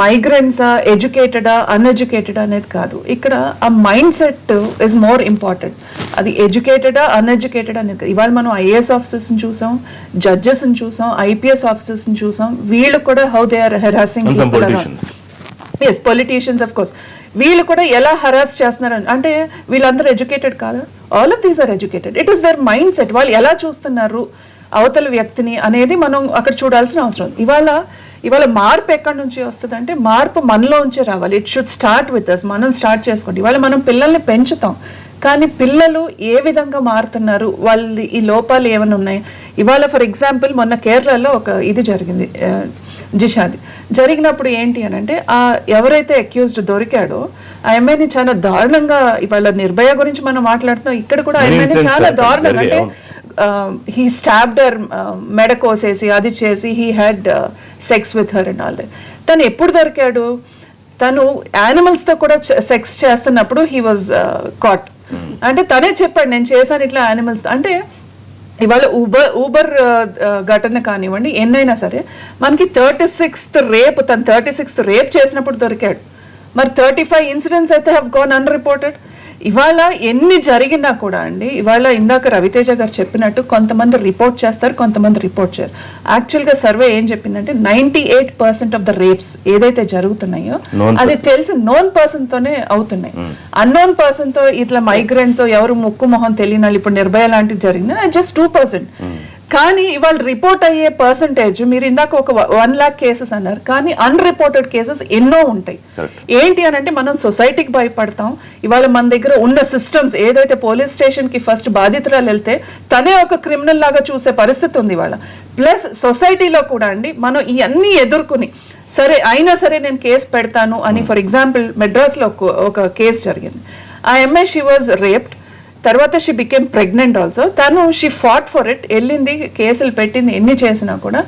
Speaker 5: మైగ్రెంట్సా ఎడ్యుకేటెడా అన్ఎడ్యుకేటెడా అనేది కాదు, ఇక్కడ ఆ mind set is more important. అది ఎడ్యుకేటెడా అన్ఎడ్యుకేటెడ్ అనేది కాదు. ఇవాళ మనం ఐఏఎస్ ఆఫీసర్స్ని చూసాం, జడ్జెస్ని చూసాం, ఐపీఎస్ ఆఫీసర్స్ని చూసాం. వీళ్ళు కూడా how they are harassing as politicians of course. వీళ్ళు కూడా ఎలా హరాస్ చేస్తున్నారు అంటే వీళ్ళందరూ ఎడ్యుకేటెడ్ కాదు. All of these are educated. It is their mind set. వాళ్ళు ఎలా చూస్తున్నారు అవతల వ్యక్తిని అనేది మనం అక్కడ చూడాల్సిన అవసరం. ఇవాళ మార్పు ఎక్కడి నుంచి వస్తుంది అంటే మార్పు మనలో ఉంచే రావాలి. It should start with us. మనం స్టార్ట్ చేసుకోండి. ఇవాళ మనం పిల్లల్ని పెంచుతాం కానీ పిల్లలు ఏ విధంగా మారుతున్నారు, వాళ్ళు ఈ లోపాలు ఏమైనా ఉన్నాయి. ఇవాళ ఫర్ ఎగ్జాంపుల్ మొన్న కేరళలో ఒక ఇది జరిగింది, జిషాది జరిగినప్పుడు ఏంటి అని అంటే ఆ ఎవరైతే అక్యూజ్డ్ దొరికాడో ఆ అమ్మాయిని చాలా దారుణంగా, ఇవాళ నిర్భయ గురించి మనం మాట్లాడుతున్నాం, ఇక్కడ కూడా ఆ అమ్మాయిని చాలా దారుణంగా అంటే he stabbed her, మెడ కోసేసి అది చేసి he had sex with her and all that. తను ఎప్పుడు దొరికాడు? తను యానిమల్స్ తో కూడా సెక్స్ చేస్తున్నప్పుడు he was caught. అంటే తనే చెప్పాడు నేను చేశాను ఇట్లా యానిమల్స్. అంటే ఇవాళ ఊబర్ ఘటన కానివ్వండి ఎన్నైనా సరే మనకి 36th రేప్, తను 36th రేప్ చేసినప్పుడు దొరికాడు. మరి 35 ఇన్సిడెంట్స్ అయితే హ్యావ్ గోన్ అన్రిపోర్టెడ్. ఇవాళ ఎన్ని జరిగినా కూడా అండి, ఇవాళ ఇందాక రవితేజ గారు చెప్పినట్టు కొంతమంది రిపోర్ట్ చేస్తారు, కొంతమంది రిపోర్ట్ చేయరు. యాక్చువల్గా సర్వే ఏం చెప్పిందంటే 98% ఆఫ్ ద రేప్స్ ఏదైతే జరుగుతున్నాయో అది తెలిసి నోన్ పర్సన్ తోనే అవుతున్నాయి. అన్నోన్ పర్సన్ తో ఇట్లా మైగ్రెంట్స్ ఎవరు ముక్కు మొహం తెలియని వాళ్ళు ఇప్పుడు నిర్భయ లాంటిది జరిగింది జస్ట్ 2%. కానీ ఇవాళ రిపోర్ట్ అయ్యే పర్సంటేజ్ మీరు ఇందాక ఒక 1 lakh కేసెస్ అన్నారు కానీ అన్రిపోర్టెడ్ కేసెస్ ఎన్నో ఉంటాయి. ఏంటి అని అంటే మనం సొసైటీకి భయపడతాం. ఇవాళ మన దగ్గర ఉన్న సిస్టమ్స్ ఏదైతే పోలీస్ స్టేషన్ కి ఫస్ట్ బాధితురాలు వెళ్తే తనే ఒక క్రిమినల్ లాగా చూసే పరిస్థితి ఉంది ఇవాళ. ప్లస్ సొసైటీలో కూడా అండి మనం ఇవన్నీ ఎదుర్కొని సరే అయినా సరే నేను కేసు పెడతాను అని, ఫర్ ఎగ్జాంపుల్ మెడ్రాస్లో ఒక కేసు జరిగింది. ఆ అమ్మాయి షీ వాజ్ రేప్డ్, తర్వాత షీ బికేమ్ ప్రెగ్నెంట్ ఆల్సో. తను షీ ఫాట్ ఫర్ ఇట్, వెళ్ళింది కేసులు పెట్టింది, ఎన్ని చేసినా కూడా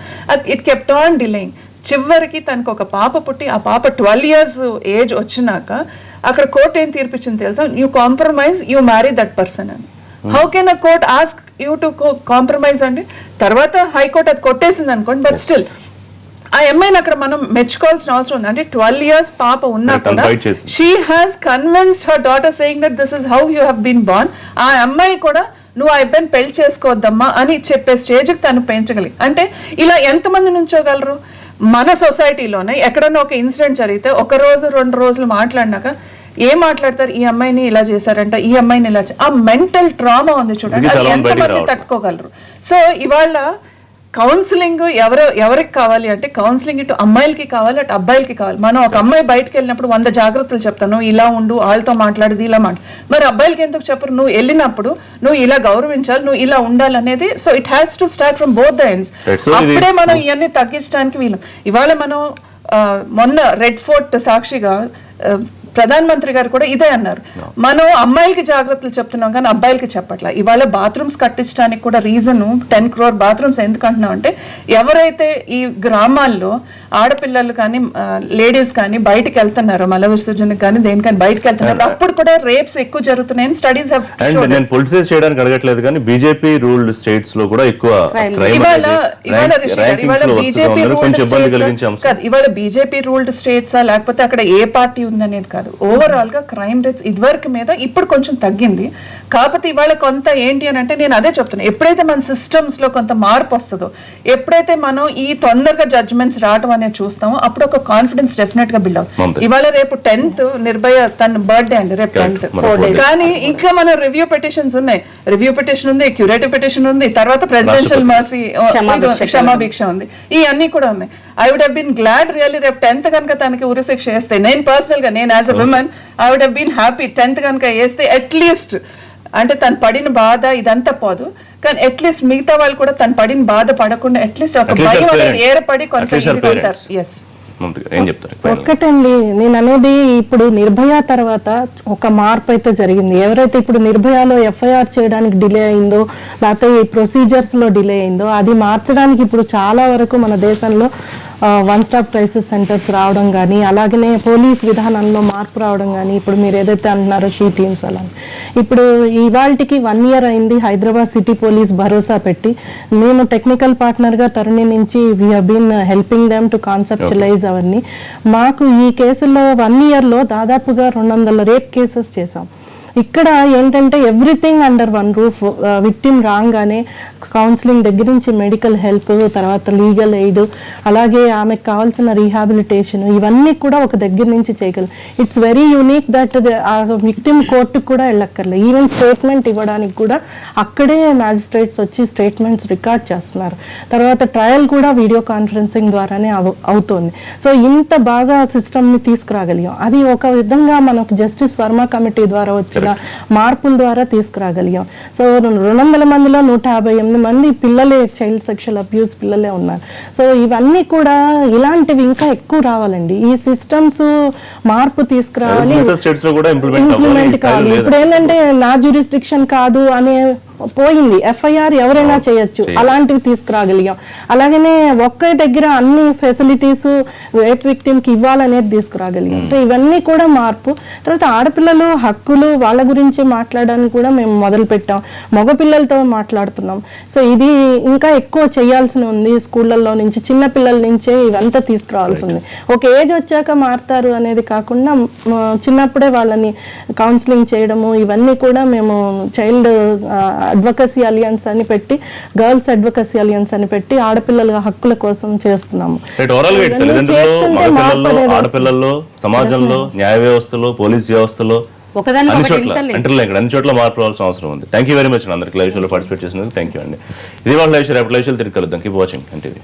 Speaker 5: ఇట్ కెప్ట్ ఆన్ డిలేయింగ్. చివరికి తనకు ఒక పాప పుట్టి ఆ పాప 12 years ఏజ్ వచ్చినాక అక్కడ కోర్టు ఏం తీర్పిచ్చింది తెలుసా? You compromise, you marry that person అని. How can a court ask you to compromise అండి? తర్వాత హైకోర్టు అది కొట్టేసింది అనుకోండి, బట్ స్టిల్ ఆ అమ్మాయిని అక్కడ మనం మెచ్చుకోవాల్సిన అవసరం ఉంది. అంటే 12 years పాప ఉన్నా కూడా she has convinced her daughter saying that this is how you have been born. ఆ అమ్మాయి కూడా నువ్వు ఆ అబ్బాయిని పెళ్లి చేసుకోవద్దమ్మా అని చెప్పే స్టేజ్కి తను పెంచగలిగి. అంటే ఇలా ఎంతమంది నుంచోగలరు? మన సొసైటీలోనే ఎక్కడన్నా ఒక ఇన్సిడెంట్ జరిగితే 1 రోజు 2 రోజులు మాట్లాడినాక ఏం మాట్లాడతారు? ఈ అమ్మాయిని ఇలా చేశారంట, ఈ అమ్మాయిని ఇలా ఆ మెంటల్ ట్రామా ఉంది చూడండి, అది ఎంతమంది తట్టుకోగలరు? సో ఇవాళ కౌన్సిలింగ్ ఎవరికి కావాలి అంటే కౌన్సిలింగ్ ఇటు అమ్మాయిలకి కావాలి, అటు అబ్బాయిలకి కావాలి. మనం ఒక అమ్మాయి బయటకు వెళ్ళినప్పుడు 100 జాగ్రత్తలు చెప్తాను, ఇలా ఉండు, వాళ్ళతో మాట్లాడదు, ఇలా మరి అబ్బాయిలకి ఎందుకు చెప్పరు? నువ్వు వెళ్ళినప్పుడు నువ్వు ఇలా గౌరవించాలి, నువ్వు ఇలా ఉండాలి అనేది. So it has to start from both the ends. అప్పుడే మనం ఇవన్నీ తగ్గించడానికి వీలు. ఇవాళ మనం మొన్న రెడ్ ఫోర్ట్ సాక్షిగా ప్రధానమంత్రి గారు కూడా ఇదే అన్నారు, మనం అమ్మాయిలకి జాగ్రత్తలు చెప్తున్నాం కానీ అబ్బాయిలకి చెప్పట్లా. ఇవాళ బాత్రూమ్స్ కట్టించడానికి కూడా రీజన్ 10 crore బాత్రూమ్స్ ఎందుకు అంటున్నాం అంటే, ఎవరైతే ఈ గ్రామాల్లో ఆడపిల్లలు కానీ లేడీస్ కానీ బయటకు వెళ్తున్నారో మల విసర్జనకి కానీ దేనికని బయటకు వెళ్తున్నారు, అప్పుడు కూడా రేప్స్ ఎక్కువ జరుగుతున్నాయని స్టడీస్ హావ్
Speaker 1: అండ్ నేను పొలిటిసైజ్ చేయడానికి అడగట్లేదు కానీ బీజేపీ రూల్డ్ స్టేట్స్ లో కూడా ఎక్కువ
Speaker 5: ఇవాళ బీజేపీ రూల్డ్ స్టేట్సా లేకపోతే అక్కడ ఏ పార్టీ ఉందనేది కాదు. ఓవరాల్ గా క్రైమ్ రేట్స్ ఇదివరకు మీద ఇప్పుడు కొంచెం తగ్గింది. కాకపోతే ఇవాళ కొంత ఏంటి అని అంటే, నేను అదే చెప్తున్నాను, ఎప్పుడైతే మన సిస్టమ్స్ లో కొంత మార్పు వస్తుందో, ఎప్పుడైతే మనం ఈ తొందరగా జడ్జ్మెంట్స్ రావడం అనేది చూస్తామో, అప్పుడు ఒక కాన్ఫిడెన్స్ డెఫినెట్ గా బిల్డ్ అవుతుంది. ఇవాళ రేపు 10th నిర్భయ తన బర్త్డే అండి, రేపు 10th 4 days. కానీ ఇంకా మన రివ్యూ పిటిషన్స్ ఉన్నాయి, రివ్యూ పిటిషన్ ఉంది, క్యూరేటివ్ పిటిషన్ ఉంది, తర్వాత ప్రెసిడెన్షియల్ మర్సీ క్షమాభిక్ష ఉంది, ఇవన్నీ కూడా ఉన్నాయి. I would have been glad really రేపు 10th కనుక తనకి ఉరిశిక్ష వేస్తే, నేను పర్సనల్ గా నేను as a women I would have been happy 10th కనుక వేస్తే. అట్లీస్ట్ అంటే తను పడిన బాధ ఇదంతా పోదు కానీ అట్లీస్ట్ మిగతా వాళ్ళు కూడా తను పడిన బాధ పడకుండా అట్లీస్ట్ ఒక భయం అనేది ఏర్పడి కొంత కొంటారు. ఎస్
Speaker 2: ఒక్కటండి నేను అనేది, ఇప్పుడు నిర్భయ తర్వాత ఒక మార్పు అయితే జరిగింది. ఎవరైతే ఇప్పుడు నిర్భయలో ఎఫ్ఐఆర్ చేయడానికి డిలే అయిందో, లేకపోతే ఈ ప్రొసీజర్స్ లో డిలే అయిందో, అది మార్చడానికి ఇప్పుడు చాలా వరకు మన దేశంలో 1-stop క్రైసిస్ సెంటర్స్ రావడం కానీ, అలాగనే పోలీస్ విధానంలో మార్పు రావడం కానీ, ఇప్పుడు మీరు ఏదైతే అంటున్నారో షీ టీమ్స్ అలా, ఇప్పుడు ఇవాళకి 1 year అయింది హైదరాబాద్ సిటీ పోలీస్ భరోసా పెట్టి. మేము టెక్నికల్ పార్ట్నర్గా తరుణి నుంచి we been helping them to conceptualize అవన్నీ. మాకు ఈ కేసుల్లో 1 yearలో దాదాపుగా 200 రేప్ కేసెస్ చేసాం. ఇక్కడ ఏంటంటే everything under one roof. Victim రాగానే కౌన్సిలింగ్ దగ్గర నుంచి మెడికల్ హెల్ప్, తర్వాత లీగల్ ఎయిడ్, అలాగే ఆమెకు కావాల్సిన రీహాబిలిటేషన్, ఇవన్నీ కూడా ఒక దగ్గర నుంచి చేయగలం. ఇట్స్ వెరీ యూనిక్ దట్ ఆ విక్టిమ్ కోర్టుకు కూడా వెళ్ళక్కర్లేదు. ఈవెన్ స్టేట్మెంట్ ఇవ్వడానికి కూడా అక్కడే మ్యాజిస్ట్రేట్స్ వచ్చి స్టేట్మెంట్స్ రికార్డ్ చేస్తున్నారు. తర్వాత ట్రయల్ కూడా వీడియో కాన్ఫరెన్సింగ్ ద్వారానే అవుతోంది. సో ఇంత బాగా సిస్టమ్ని తీసుకురాగలిగాం. అది ఒక విధంగా మనకు జస్టిస్ వర్మ కమిటీ ద్వారా వచ్చిన మార్పుల ద్వారా తీసుకురాగలిగాం. సో 200 మందిలో 158 మంది పిల్లలే, చైల్డ్ సెక్షువల్ అబ్యూస్ పిల్లలే ఉన్నారు. సో ఇవన్నీ కూడా ఇలాంటివి ఇంకా ఎక్కువ రావాలండి. ఈ సిస్టమ్స్ మార్పు తీసుకురావాలి, ఇంప్లిమెంట్ కావాలి. ఇప్పుడు ఏంటంటే నా జ్యూరిస్డిక్షన్ కాదు అనే పోయింది, ఎఫ్ఐఆర్ ఎవరైనా చేయొచ్చు, అలాంటివి తీసుకురాగలిగాం. అలాగనే ఒక్క దగ్గర అన్ని ఫెసిలిటీస్ రేప్ విక్టిమ్ కి ఇవ్వాలనేది తీసుకురాగలిగాం. సో ఇవన్నీ కూడా మార్పు. తర్వాత ఆడపిల్లలు హక్కులు వాళ్ళ గురించి మాట్లాడడానికి కూడా మేము మొదలు పెట్టాం. మగపిల్లలతో మాట్లాడుతున్నాం. సో ఇది ఇంకా ఎక్కువ చేయాల్సి ఉంది. స్కూళ్ళల్లో నుంచి చిన్న పిల్లల నుంచే ఇవంతా తీసుకురావాల్సి ఉంది. ఒక ఏజ్ వచ్చాక మారుతారు అనేది కాకుండా చిన్నప్పుడే వాళ్ళని కౌన్సిలింగ్ చేయడము, ఇవన్నీ కూడా మేము చైల్డ్ అడ్వకసీ అలియన్స్ అని పెట్టి, గర్ల్స్ అడ్వకసీ అలియన్స్ అని పెట్టి ఆడపిల్లల హక్కుల కోసం చేస్తున్నాము.
Speaker 1: ఆడపిల్లల్లో, సమాజంలో, న్యాయ వ్యవస్థలో, పోలీస్ వ్యవస్థలో అన్ని చోట్ల మార్పు రావాల్సిన అవసరం ఉంది. థ్యాంక్ యూ వెరీ మచ్ అందరికి లైవ్ షోలో పార్టిసిపేట్ చేసినందుకు థ్యాంక్ యూ అండి. ఇది వాళ్ళ లైవ్ షో, రేపు లైవ్ షోలో తిరిగి కలుద్దాం. Keep watching NTV.